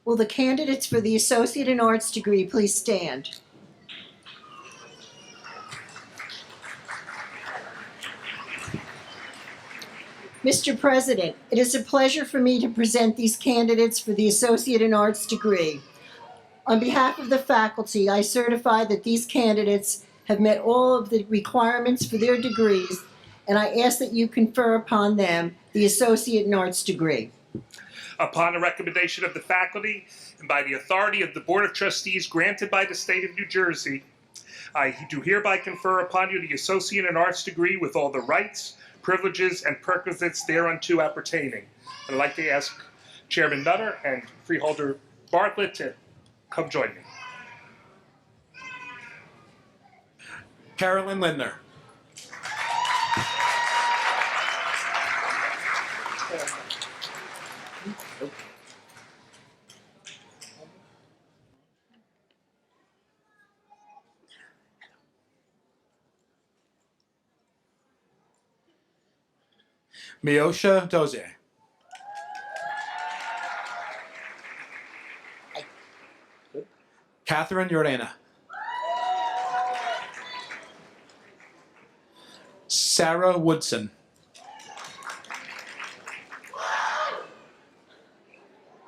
Will the candidates for the Associate in Arts degree please stand? Mr. President, it is a pleasure for me to present these candidates for the Associate in Arts degree. On behalf of the faculty, I certify that these candidates have met all of the requirements for their degrees, and I ask that you confer upon them the Associate in Arts degree. Upon the recommendation of the faculty and by the authority of the Board of Trustees granted by the State of New Jersey, I do hereby confer upon you the Associate in Arts degree with all the rights, privileges, and perquisites thereunto appertaining. I'd like to ask Chairman Nutter and Freeholder Bartlett to come join me. Carolyn Lindner. Miosha Dozier. Catherine Urena. Sarah Woodson.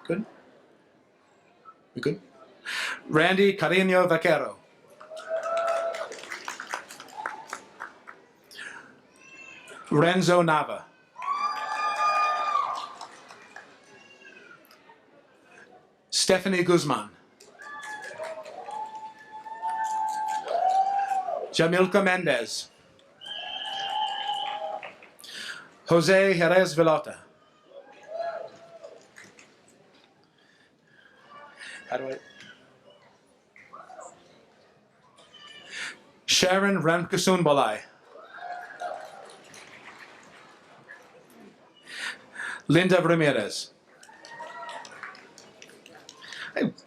Good? We good? Randy Carino Vaquero. Renzo Nava. Stephanie Guzman. Jamilka Mendez. Jose Jerez Vilota. How do I? Sharon Ramkasun Bolai. Linda Ramirez.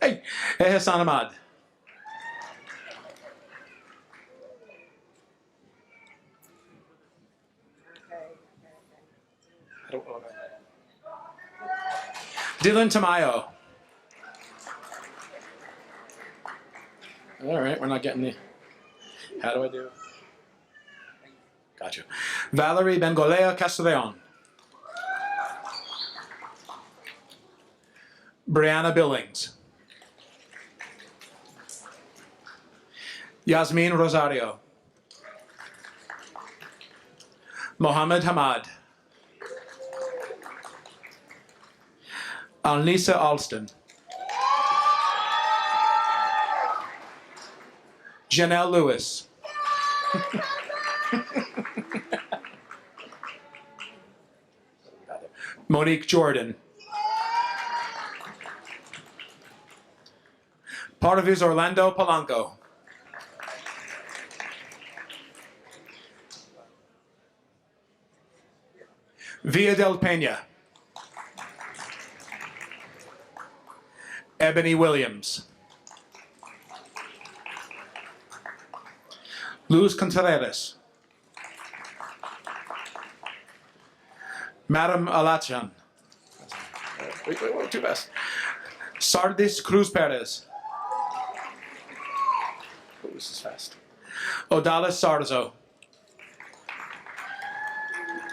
Hey, Hassan Ahmad. Dylan Tamayo. All right, we're not getting the. How do I do? Gotcha. Valerie Bengolea Castellon. Brianna Billings. Yasmin Rosario. Mohammed Hamad. Alnisa Alston. Janelle Lewis. Monique Jordan. Parvis Orlando Polanco. Villa del Peña. Ebony Williams. Luz Contreras. Madam Alachan. Wait, too fast. Sardis Cruz Perez. this is fast. Odalis Sarzo.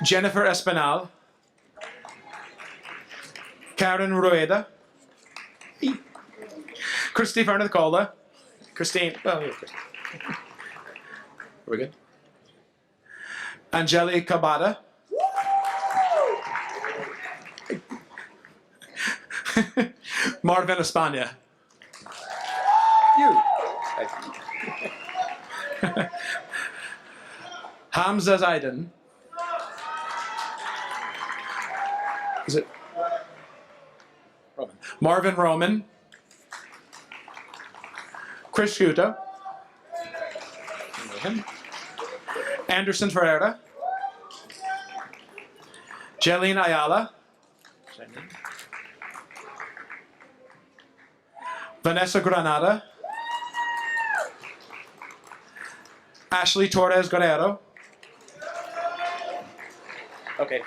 Jennifer Espinal. Karen Rueda. Christy Fernicola. Christine. Oh, yeah, Christine. Are we good? Angeli Cabada. Marvin Espana. You. Hamza Zaiden. Is it? Roman. Marvin Roman. Chris Scuto. Anderson Ferreira. Jeline Ayala. Vanessa Granada. Ashley Torres Guerrero. Okay.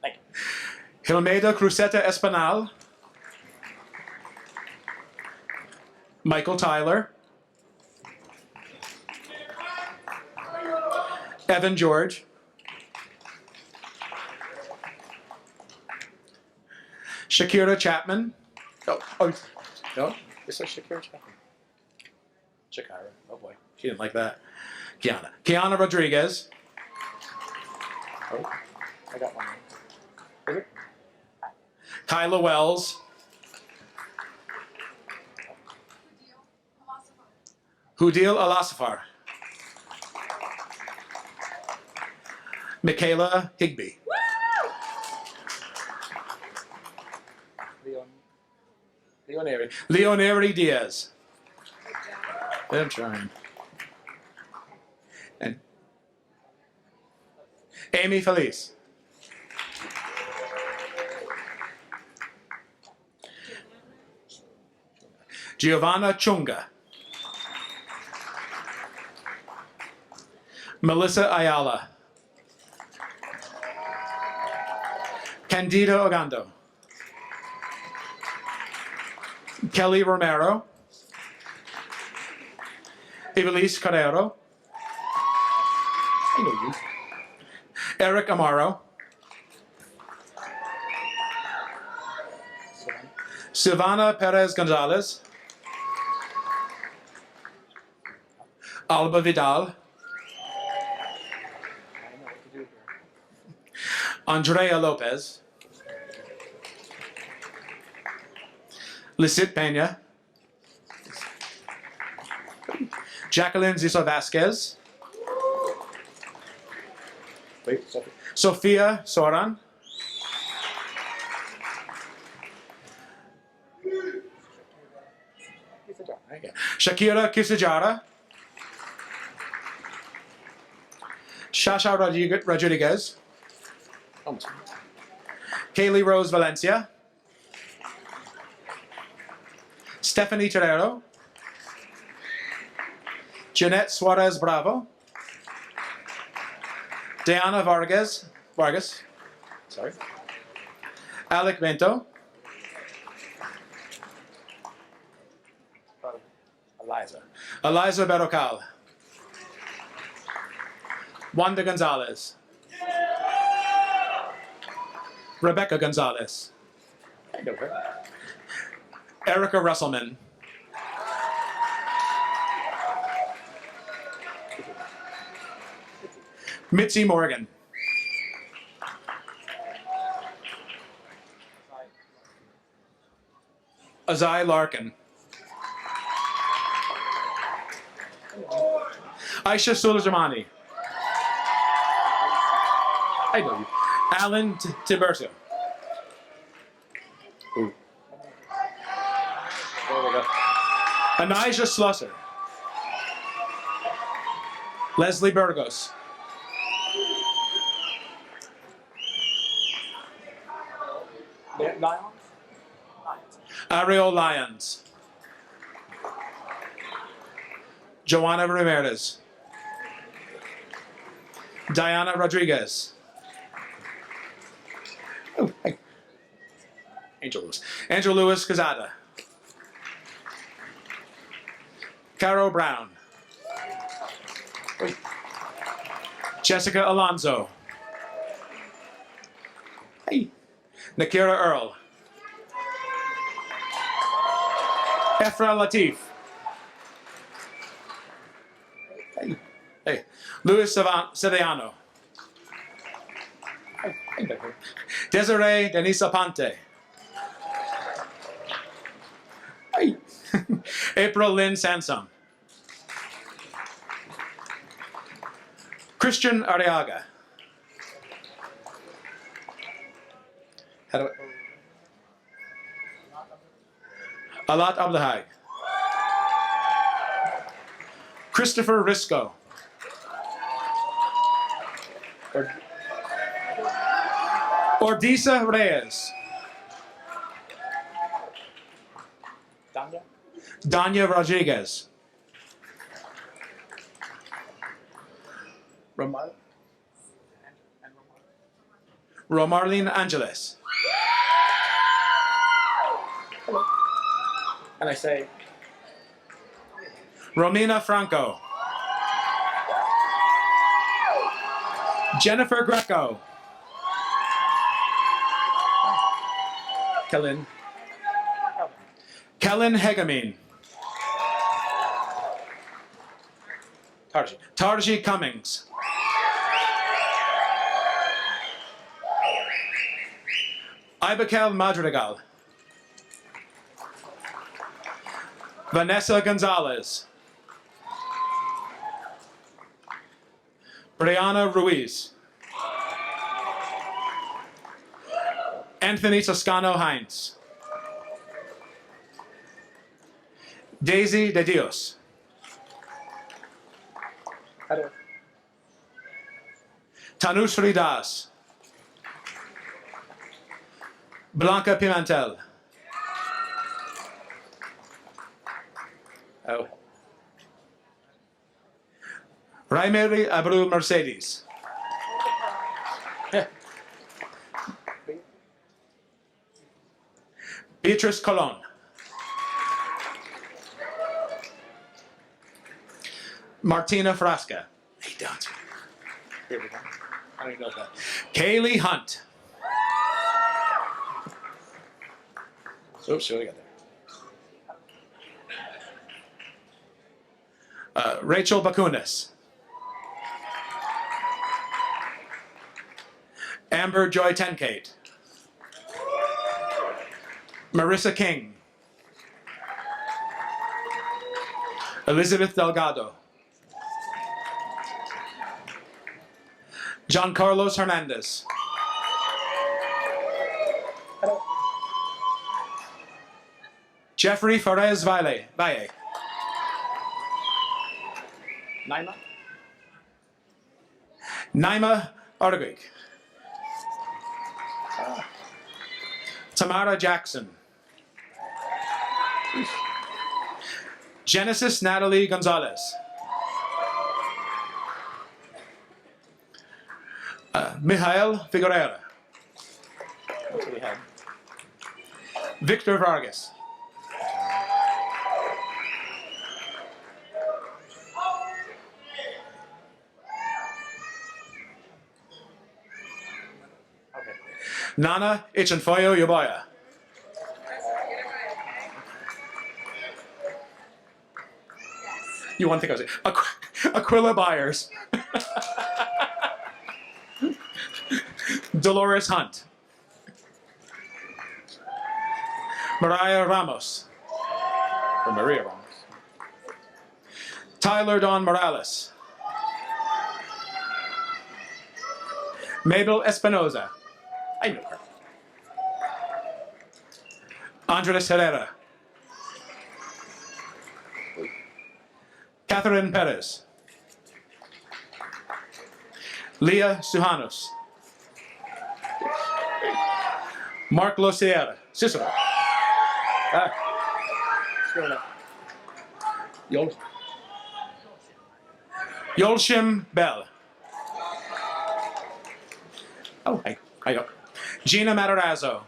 Thank you. Hilmeda Cruzeta Espinal. Michael Tyler. Evan George. Shakira Chapman. Oh, no, it says Shakira Chapman. Shakira. Oh boy, she didn't like that. Kiana Rodriguez. Oh, I got one. Is it? Kyla Wells. Hudil Alasafar. Michaela Higby. Leoneri Diaz. I'm trying. And Amy Felice. Giovanna Chunga. Melissa Ayala. Candida Ogando. Kelly Romero. Evelise Carrero. I know you. Eric Amaro. Silvana Perez Gonzalez. Alba Vidal. Andrea Lopez. Lisette Pena. Jacqueline Ziso Vasquez. Wait, Sophia Soran. Shakira Kisijara. Shasha Rodriguez. Kaylee Rose Valencia. Stephanie Terrero. Jeanette Suarez Bravo. Diana Vargas. Sorry. Alec Bento. Eliza Berrocal. Wanda Gonzalez. Rebecca Gonzalez. I know her. Erica Russelman. Mitzi Morgan. Azai Larkin. Aisha Sulejmani. I know you. Alan Tiberto. Ooh. Anijah Slusser. Leslie Burgos. Ariel Lyons. Joanna Ramirez. Diana Rodriguez. Oh, hey. Angel Lewis. Angel Lewis Cazada. Caro Brown. Jessica Alonso. Hey. Nakira Earl. Efra Latif. Hey. Hey. Luis Sevillano. Desiree Denisa Ponte. Hey. April Lynn Sansom. Christian Arriaga. How do I... Alat Abdahag. Christopher Risco. Ordisa Reyes. Danya Rodriguez. Romarlene Angeles. And I say, Romina Franco. Jennifer Greco. Kellen. Kellen Hegamine. Tarji Cummings. Ibakel Madrigal. Vanessa Gonzalez. Brianna Ruiz. Anthony Toscano Hines. Daisy De Dios. Tanushree Das. Blanca Pimentel. Oh. Raimeri Abreu Mercedes. Beatrice Colon. Martina Frasca. Hey, don't. Here we go. I don't know that. Kaylee Hunt. Oops, what do we got there? Rachel Bakunis. Amber Joy Tenkate. Marissa King. Elizabeth Delgado. John Carlos Hernandez. Jeffrey Ferez Valle. Naima Ordwig. Tamara Jackson. Genesis Natalie Gonzalez. Mijael Figueroa. That's what we had. Victor Vargas. Nana Ichenfoyo Yoboya. You want to think I was Aquila Byers. Dolores Hunt. Mariah Ramos. Or Maria Ramos. Tyler Don Morales. Mabel Espinoza. I know her. Andres Herrera. Catherine Perez. Leah Sujanos. Mark Losiera. Cicero. Scroll up. Yolshim Bell. Oh, hey. Hi, go. Gina Matarazzo.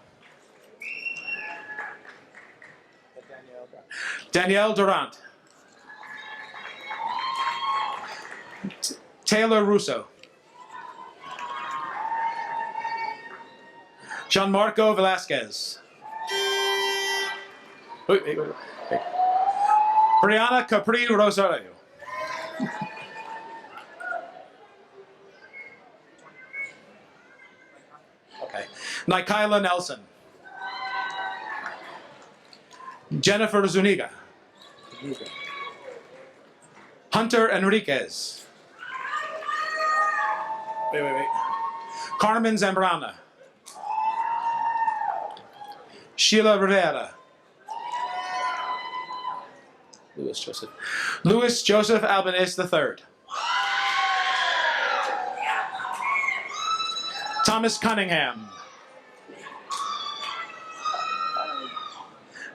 Danielle Durant. Taylor Russo. Gianmarco Velasquez. Wait. Brianna Capri Rosario. Okay. Nikaila Nelson. Jennifer Zuniga. Hunter Enriquez. Wait. Carmen Zambrana. Sheila Rivera. Louis Joseph Albanese III. Thomas Cunningham.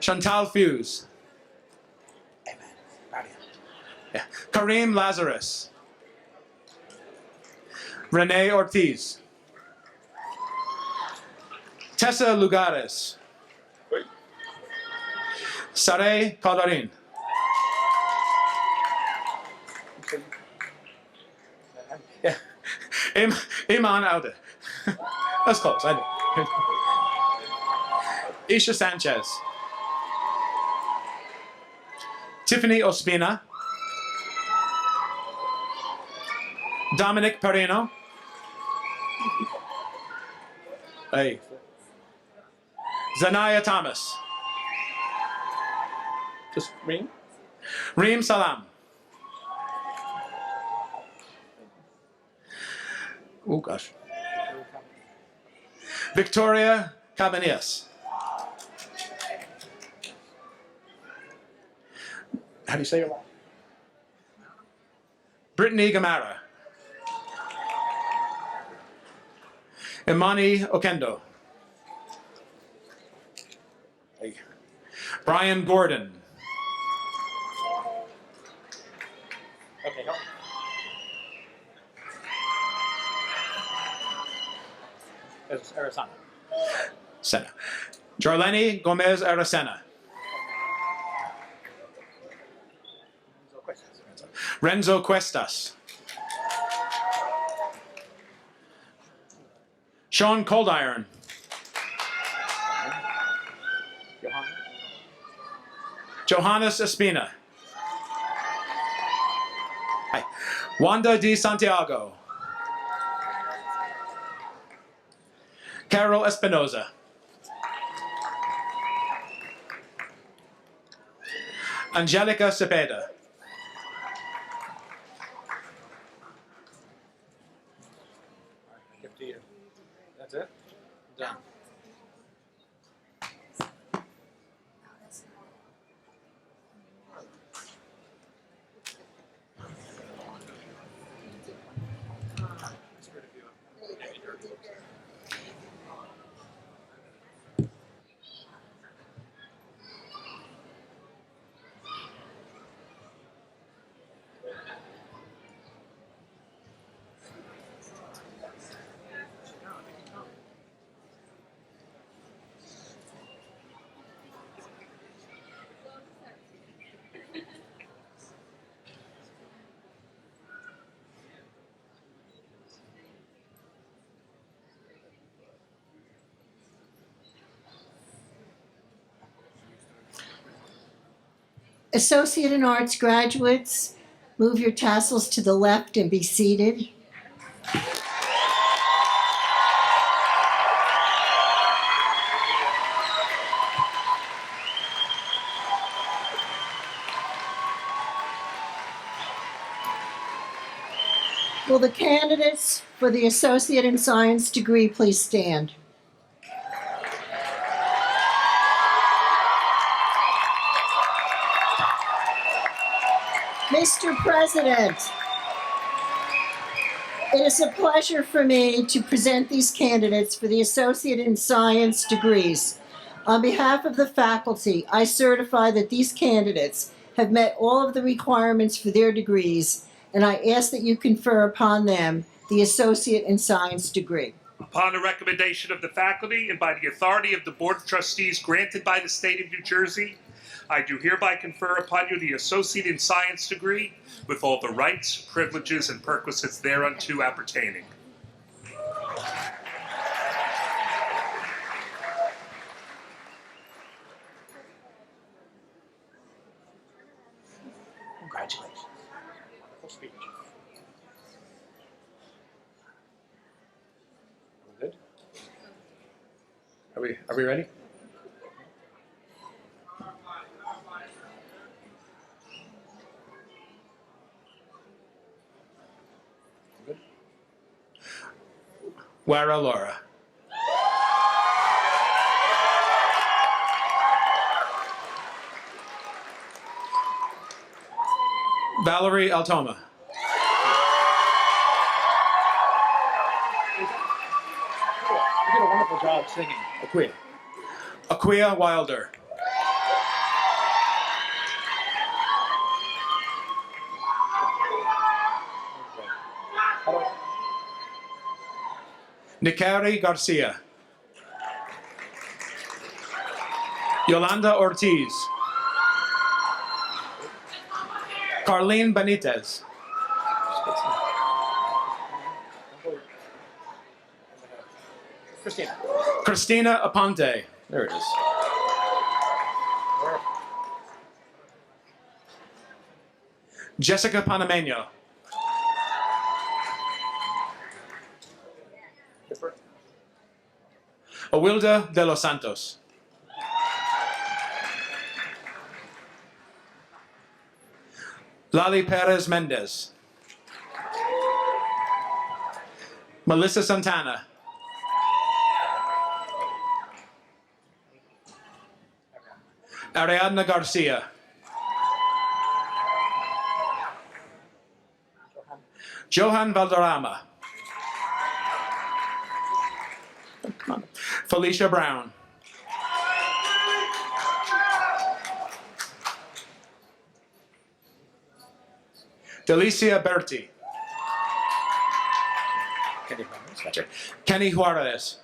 Chantal Fuse. Yeah. Kareem Lazarus. Renee Ortiz. Tessa Lugares. Sare Caldarin. Yeah. Iman Aude. That's close, I know. Isha Sanchez. Tiffany Ospina. Dominic Perino. Hey. Zanaya Thomas. Just Reem? Reem Salam. Oh gosh. Victoria Cabanillas. How do you say your name? Brittany Gamara. Imani Okendo. Hey. Brian Gordon. Okay, help. Aracena. Sena. Jarleni Gomez Aracena. Renzo Cuestas. Sean Coldiron. Johannes Espina. Hi. Wanda Di Santiago. Carol Espinoza. Angelica Cepeda. Give to you. That's it? Done. Associate in Arts graduates, move your tassels to the left and be seated. Will the candidates for the Associate in Science degree please stand? Mr. President, it is a pleasure for me to present these candidates for the Associate in Science degrees. On behalf of the faculty, I certify that these candidates have met all of the requirements for their degrees, and I ask that you confer upon them the Associate in Science degree. Upon the recommendation of the faculty and by the authority of the Board of Trustees granted by the State of New Jersey, I do hereby confer upon you the Associate in Science degree with all the rights, privileges, and perquisites thereunto appertaining. Congratulations. Wonderful speech. Are we good? Are we ready? Good. Wara Laura. Valerie Altoma. You did a wonderful job singing. Aquia. Aquia Wilder. Nikari Garcia. Yolanda Ortiz. Carlene Benitez. Christina Aponte. There it is. Jessica Panameno. Awilda de los Santos. Lali Perez Mendez. Melissa Santana. Ariadna Garcia. Johan Valderrama. Felicia Brown. Delicia Berti. Kenny Juarez.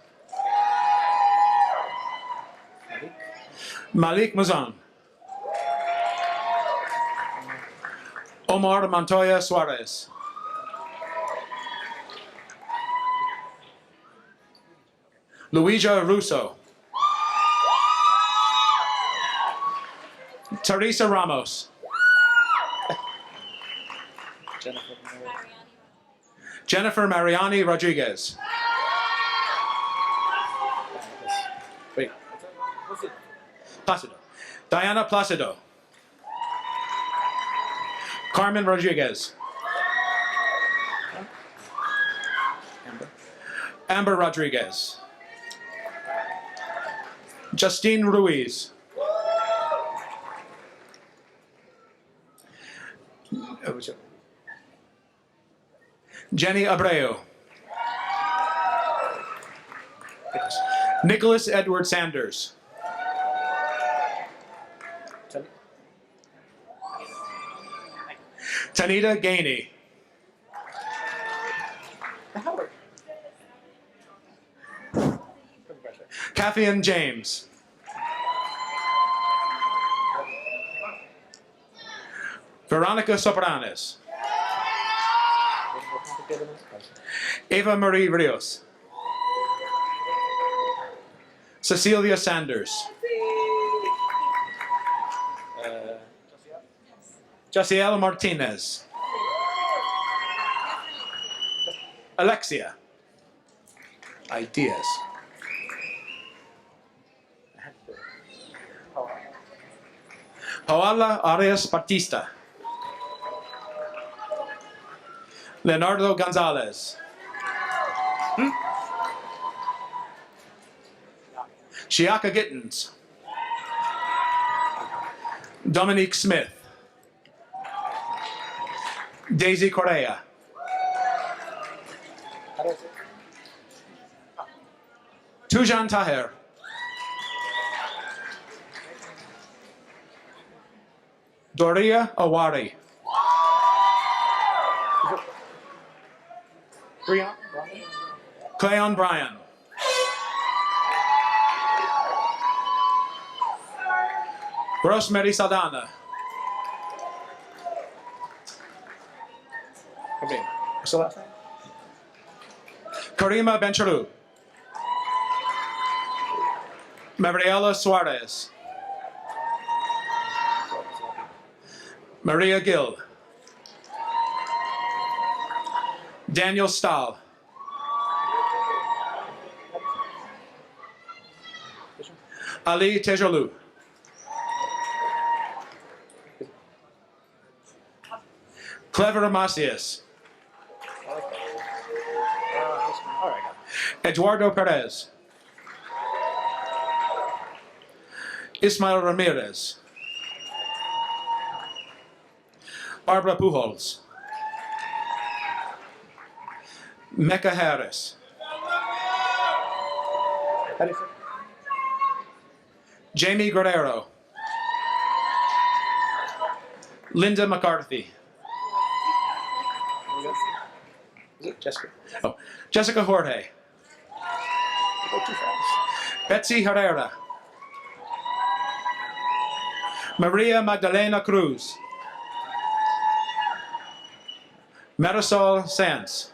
Malik Mazan. Omar Montoya Suarez. Luisa Russo. Teresa Ramos. Jennifer Mariani Rodriguez. Wait. Placido. Diana Placido. Carmen Rodriguez. Amber Rodriguez. Justine Ruiz. Jenny Abreu. Nicholas Edward Sanders. Tanita Gainey. Kathian James. Veronica Sopranes. Eva Marie Rios. Cecilia Sanders. Josiel Martinez. Alexia. Ideas. Paola Arias Batista. Leonardo Gonzalez. Shiaka Gittins. Dominique Smith. Daisy Correa. Tujan Taher. Doria Awari. Cleon Bryan. Rosemary Saldana. Okay. What's the last name? Karima Bencharu. Mariela Suarez. Maria Gill. Daniel Stahl. Ali Tejalu. Clever Macias. Eduardo Perez. Ismael Ramirez. Barbara Pujols. Mecca Harris. Jamie Guerrero. Linda McCarthy. Is it Jessica? Oh, Jessica Jorge. Betsy Herrera. Maria Magdalena Cruz. Marisol Sanz.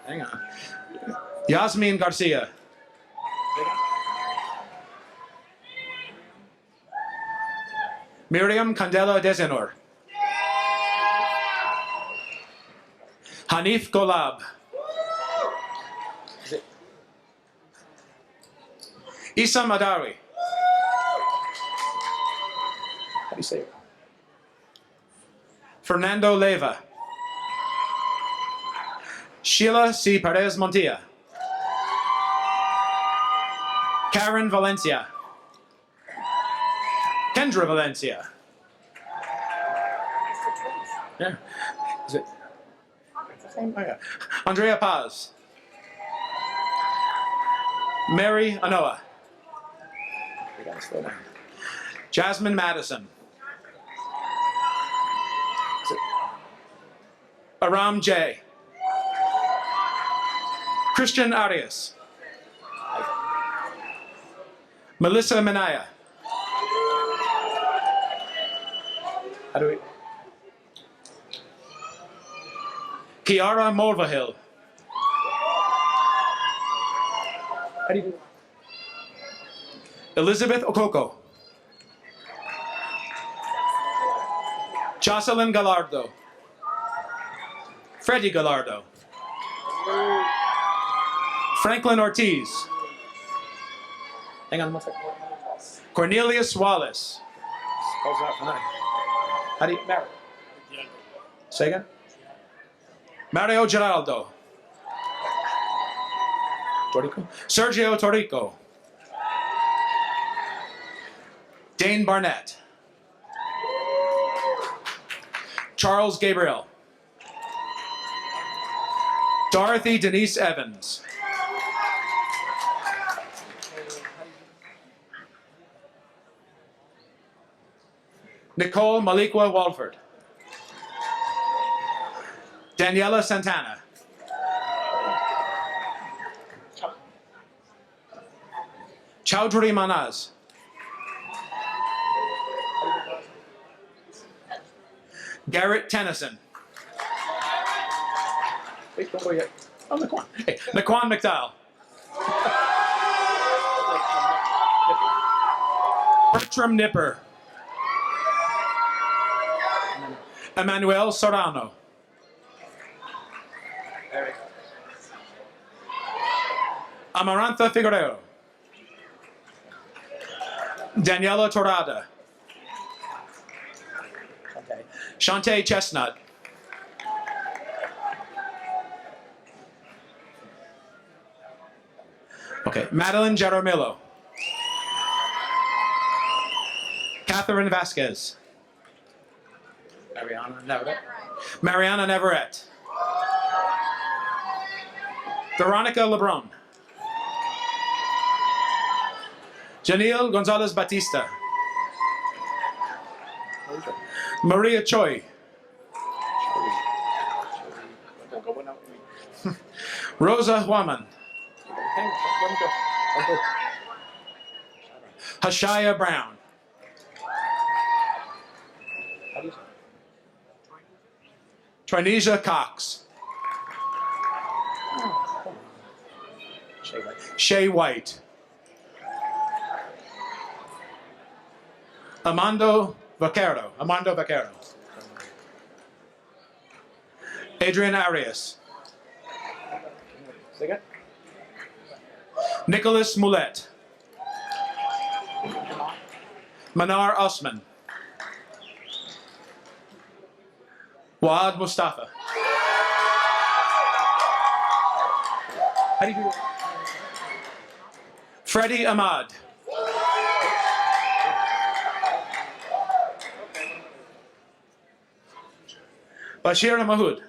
Hang on. Yasmin Garcia. Miriam Candela Desenor. Hanif Golab. Issa Madawi. How do you say it? Fernando Leva. Sheila C. Perez Montilla. Karen Valencia. Kendra Valencia. Yeah. Is it? Oh, yeah. Andrea Paz. Mary Anoa. We gotta slow down. Jasmine Madison. Is it? Aram J. Christian Arias. Melissa Minaya. How do we? Kiara Morvahill. How do you do? Elizabeth Okoko. Jocelyn Gallardo. Freddie Gallardo. Franklin Ortiz. Hang on one second. Cornelius Wallace. How do you marry? Say again? Mario Giraldo. Torrico? Sergio Torrico. Dane Barnett. Charles Gabriel. Dorothy Denise Evans. Nicole Malikwa Walford. Daniela Santana. Chowdhury Manaz. Garrett Tennyson. Wait, don't go yet. Oh, Naquan. Hey, Naquan McDowell. Bertram Nipper. Emmanuel Serrano. Amarantha Figueroa. Daniela Torrada. Shantae Chestnut. Okay, Madeline Jaramillo. Catherine Vasquez. Mariana Neverett. Veronica Lebron. Janelle Gonzalez Batista. Maria Choi. Rosa Huaman. Hashaya Brown. Trinesia Cox. Shay White. Armando Vaquero. Adrian Arias. Nicholas Moulet. Manar Osman. Waad Mustafa. How do you do that? Freddie Ahmad. Bashir Mahmoud.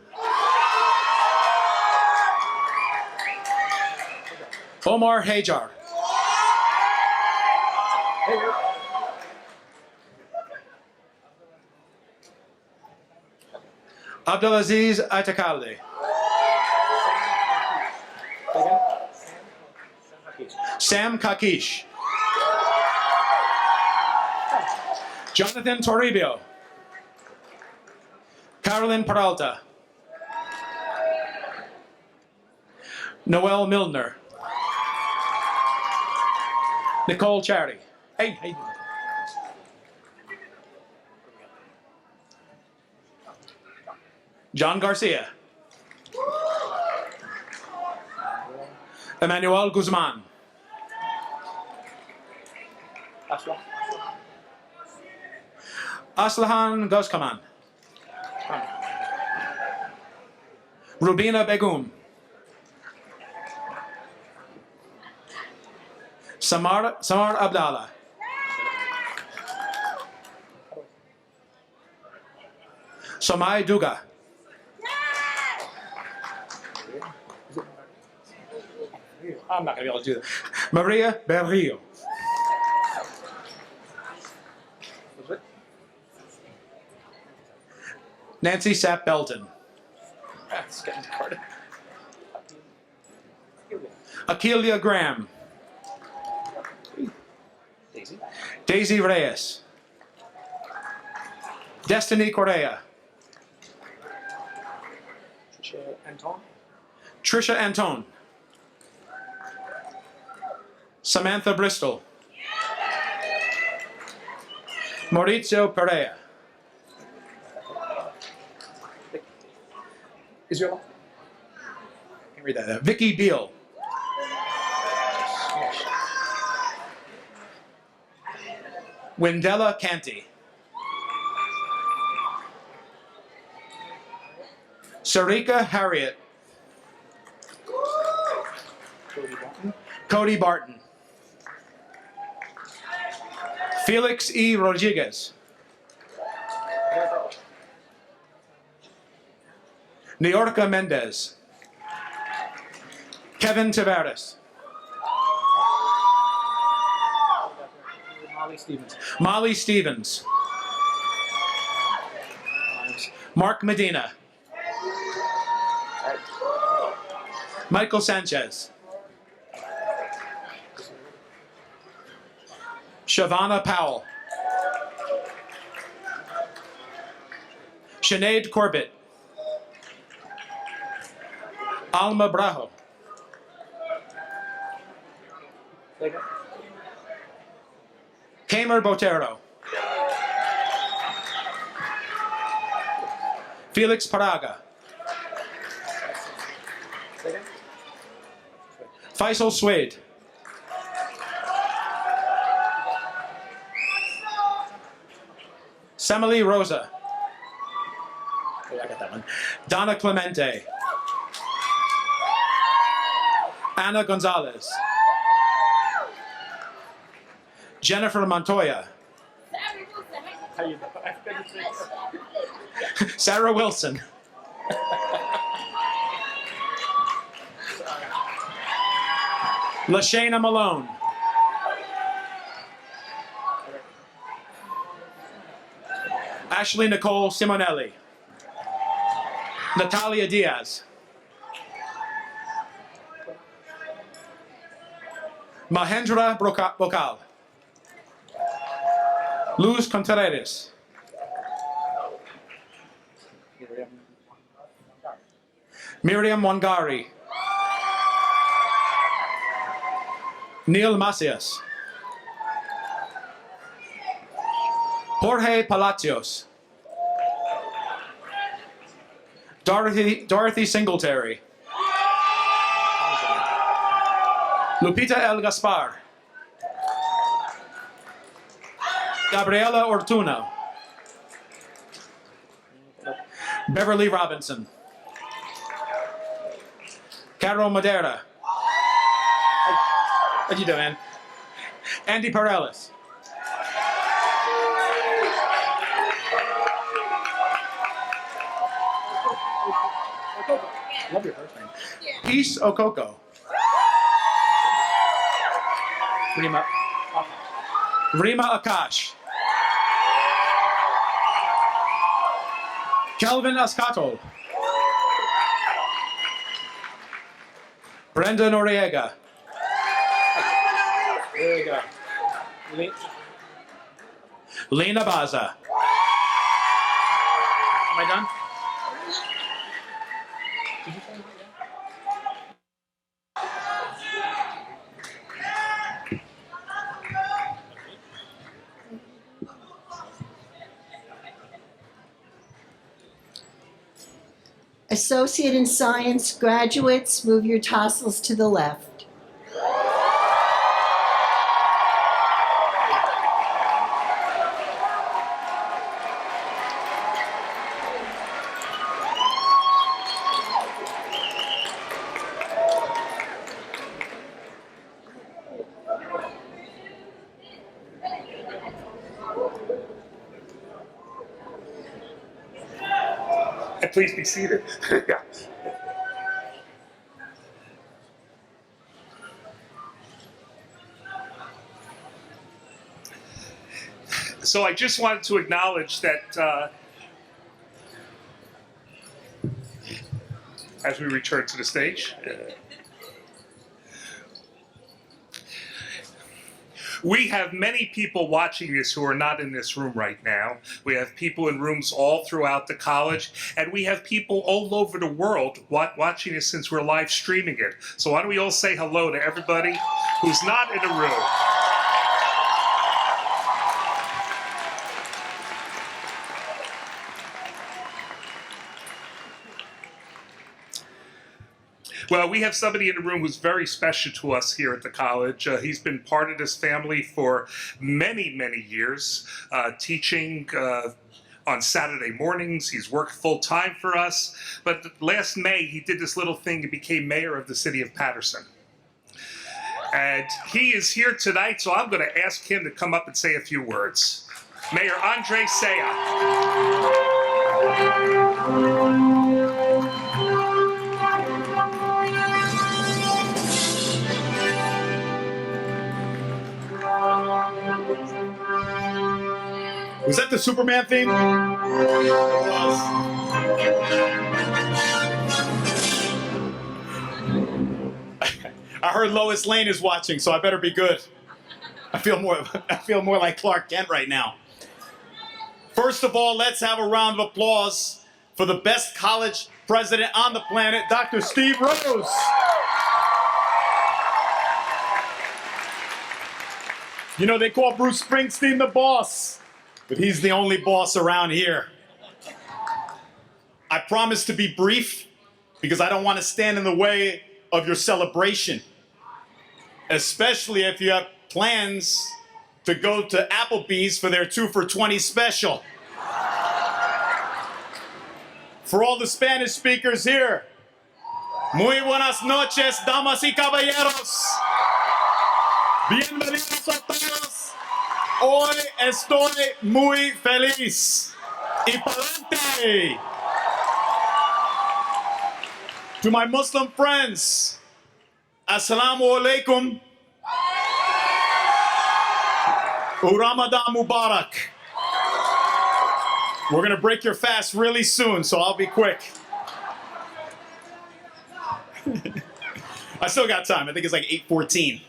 Omar Hajar. Abdulaziz Aitakaldi. Sam Kakish. Jonathan Toribio. Carolyn Peralta. Noel Milner. Nicole Charity. Hey, how you doing? John Garcia. Emmanuel Guzman. Aslahan Gozkaman. Rubina Begum. Samar Abdallah. Somai Duga. I'm not going to be able to do that. Maria Berrio. Nancy Sapp Belton. That's getting hard. Akelia Graham. Daisy Reyes. Destiny Correa. Trisha Antone. Samantha Bristol. Maurizio Perea. Is your? I can read that. Vicky Beal. Wendella Canty. Sarika Harriet. Cody Barton. Felix E. Rodriguez. Niorca Mendez. Kevin Tavares. Molly Stevens. Mark Medina. Michael Sanchez. Shavana Powell. Sinead Corbett. Alma Brajo. Kamer Botero. Felix Paraga. Faisal Suede. Semele Rosa. Oh, I got that one. Donna Clemente. Ana Gonzalez. Jennifer Montoya. Sarah Wilson. LaShayna Malone. Ashley Nicole Simonelli. Natalia Diaz. Mahendra Bokal. Luz Contreras. Miriam Wangari. Neil Macias. Jorge Palacios. Dorothy Singletary. Lupita El Gaspar. Gabriela Ortuna. Beverly Robinson. Carol Madera. How you doing, man? Andy Pareles. Love your first name. Peace Okoko. Rima Akash. Kelvin Ascato. Brenda Noriega. There you go. Lena Baza. Am I done? Did you say that? Associate in Science graduates, move your tassels to the left. And please be seated. Yeah. So I just wanted to acknowledge that as we return to the stage, we have many people watching this who are not in this room right now. We have people in rooms all throughout the college, and we have people all over the world watching this since we're live streaming it. So why don't we all say hello to everybody who's not in the room. Well, we have somebody in the room who's very special to us here at the college. He's been part of this family for many, many years, teaching on Saturday mornings. He's worked full-time for us. But last May, he did this little thing and became mayor of the city of Paterson. And he is here tonight, so I'm going to ask him to come up and say a few words. Mayor Andre Saya. Was that the Superman theme? I heard Lois Lane is watching, so I better be good. I feel more like Clark Kent right now. First of all, let's have a round of applause for the best college president on the planet, Dr. Steve Rose. You know, they call Bruce Springsteen the boss. But he's the only boss around here. I promise to be brief because I don't want to stand in the way of your celebration, especially if you have plans to go to Applebee's for their 2 for $20 special. For all the Spanish speakers here, muy buenas noches, damas y caballeros. Bienvenidos a todos. Hoy estoy muy feliz. Y pa'lante. To my Muslim friends, Assalamu alaikum. Ramadan Mubarak. We're going to break your fast really soon, so I'll be quick. I still got time. I think it's like 8:14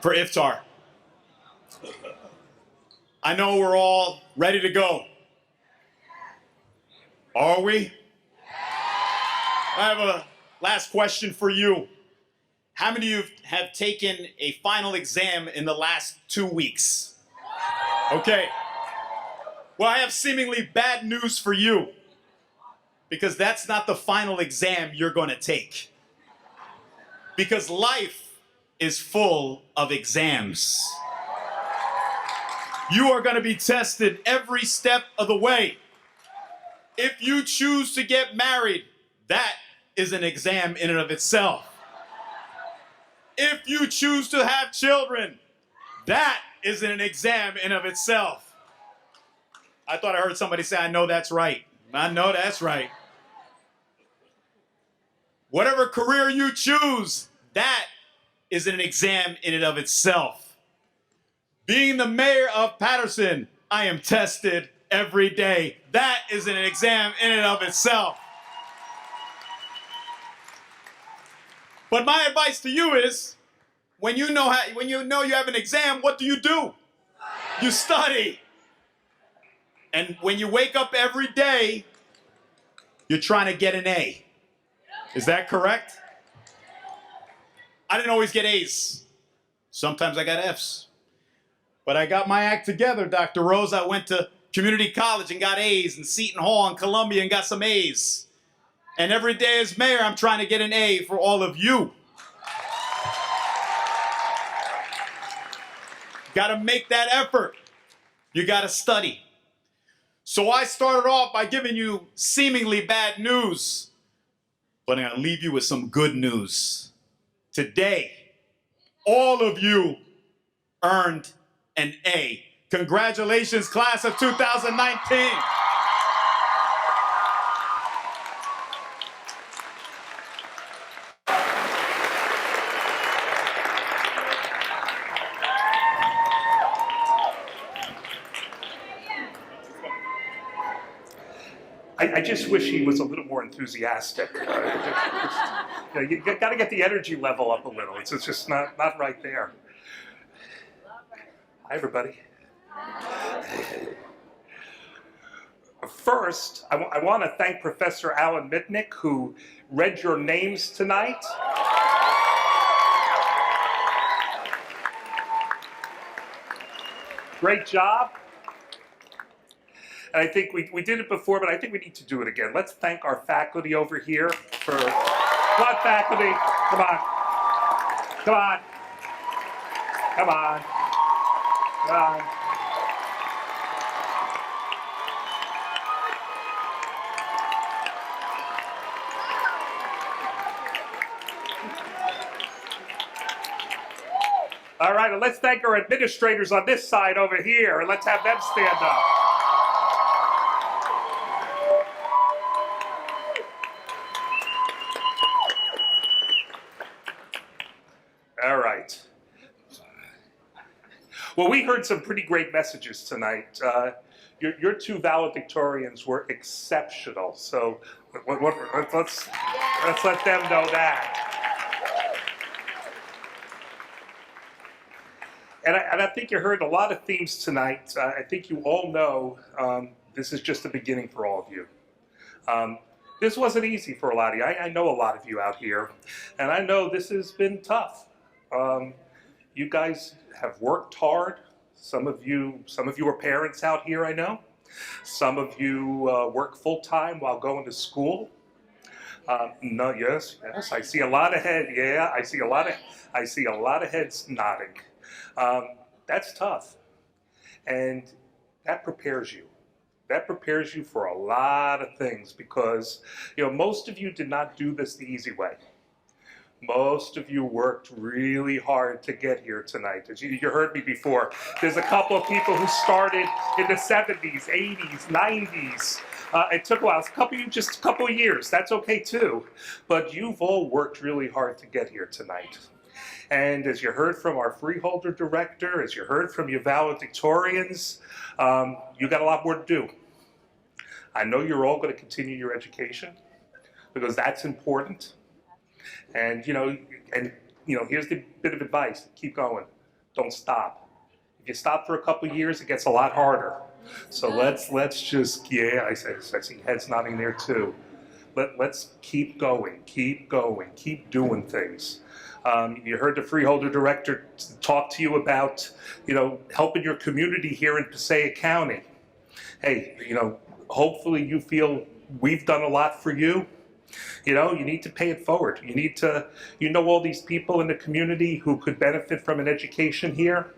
for iftar. I know we're all ready to go. Are we? I have a last question for you. How many of you have taken a final exam in the last 2 weeks? Okay. Well, I have seemingly bad news for you, because that's not the final exam you're going to take. Because life is full of exams. You are going to be tested every step of the way. If you choose to get married, that is an exam in and of itself. If you choose to have children, that is an exam in and of itself. I thought I heard somebody say, I know that's right. I know that's right. Whatever career you choose, that is an exam in and of itself. Being the mayor of Paterson, I am tested every day. That is an exam in and of itself. But my advice to you is, when you know you have an exam, what do? You study. And when you wake up every day, you're trying to get an A. Is that correct? I didn't always get A's. Sometimes I got F's. But I got my act together, Dr. Rose. I went to community college and got A's, and Seton Hall and Columbia and got some A's. And every day as mayor, I'm trying to get an A for all of you. Got to make that effort. You got to study. So I started off by giving you seemingly bad news, but I'm going to leave you with some good news. Today, all of you earned an A. Congratulations, class of 2019. I just wish he was a little more enthusiastic. You got to get the energy level up a little. It's just not right there. Hi, everybody. First, I want to thank Professor Alan Mitnick, who read your names tonight. Great job. And I think we did it before, but I think we need to do it again. Let's thank our faculty over here for... Come on, faculty. Come on. Come on. Come on. Come on. All right, and let's thank our administrators on this side over here, and let's have them stand up. All right. Well, we heard some pretty great messages tonight. Your two valedictorians were exceptional, so let's let them know that. And I think you heard a lot of themes tonight. I think you all know this is just the beginning for all of you. This wasn't easy for a lot of you. I know a lot of you out here, and I know this has been tough. You guys have worked hard. Some of you are parents out here, I know. Some of you work full-time while going to school. No, yes, I see a lot of heads. Yeah, I see a lot of heads nodding. That's tough, and that prepares you. That prepares you for a lot of things, because most of you did not do this the easy way. Most of you worked really hard to get here tonight. As you heard me before, there's a couple of people who started in the 70s, 80s, 90s. It took a while. Just a couple of years. That's okay too. But you've all worked really hard to get here tonight. And as you heard from our freeholder director, as you heard from your valedictorians, you got a lot more to do. I know you're all going to continue your education, because that's important. And here's the bit of advice: keep going. Don't stop. If you stop for a couple of years, it gets a lot harder. So let's just, I see heads nodding there too. let's keep going, keep doing things. You heard the freeholder director talk to you about, helping your community here in Passaic County. Hey, hopefully you feel we've done a lot for you. You need to pay it forward. You need to, all these people in the community who could benefit from an education here.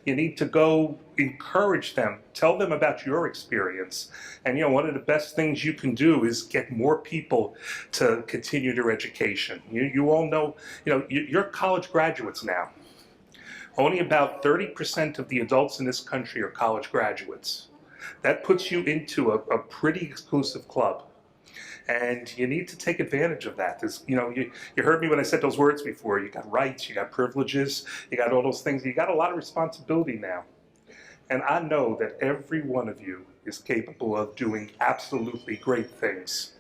You need to go encourage them, tell them about your experience. And one of the best things you can do is get more people to continue their education. You all know, you're college graduates now. Only about 30% of the adults in this country are college graduates. That puts you into a pretty exclusive club. And you need to take advantage of that. You heard me when I said those words before. You got rights, you got privileges, you got all those things. You got a lot of responsibility now. And I know that every one of you is capable of doing absolutely great things.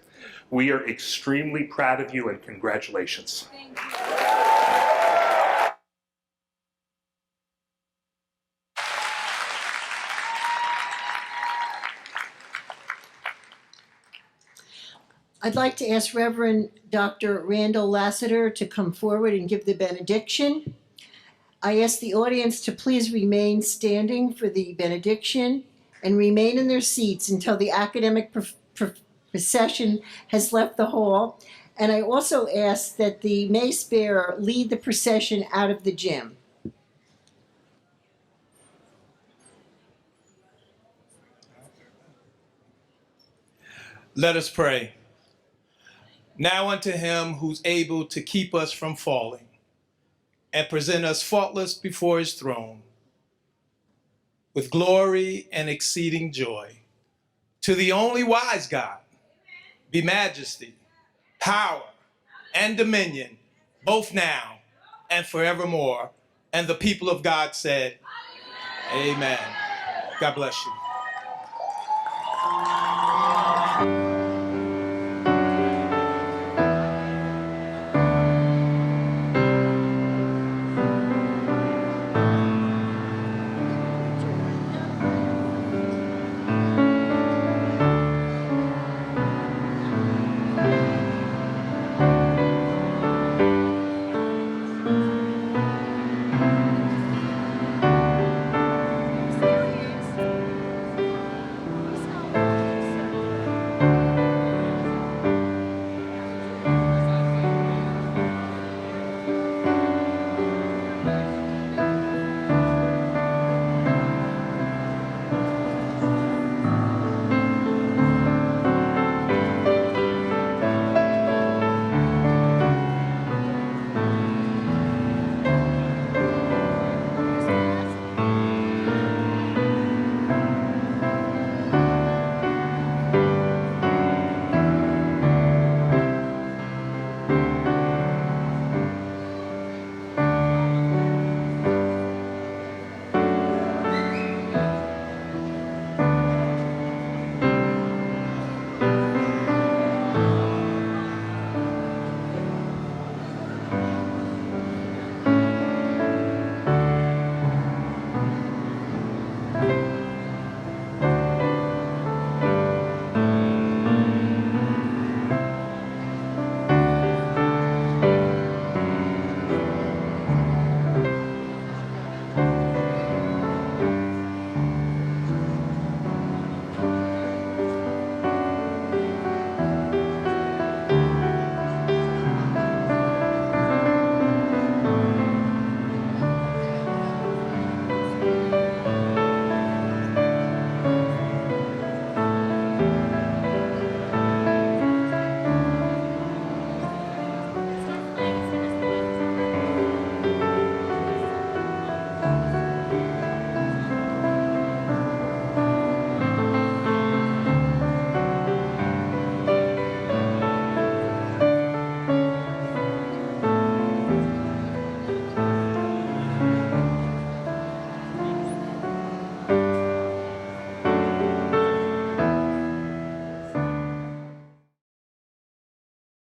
We are extremely proud of you, and congratulations. Thank you. I'd like to ask Reverend Dr. Randall Lassiter to come forward and give the benediction. I ask the audience to please remain standing for the benediction and remain in their seats until the academic procession has left the hall. And I also ask that the mace bearer lead the procession out of the gym. Let us pray. Now unto him who's able to keep us from falling and present us faultless before his throne with glory and exceeding joy. To the only wise God be majesty, power, and dominion, both now and forevermore. And the people of God said, Amen. God bless you.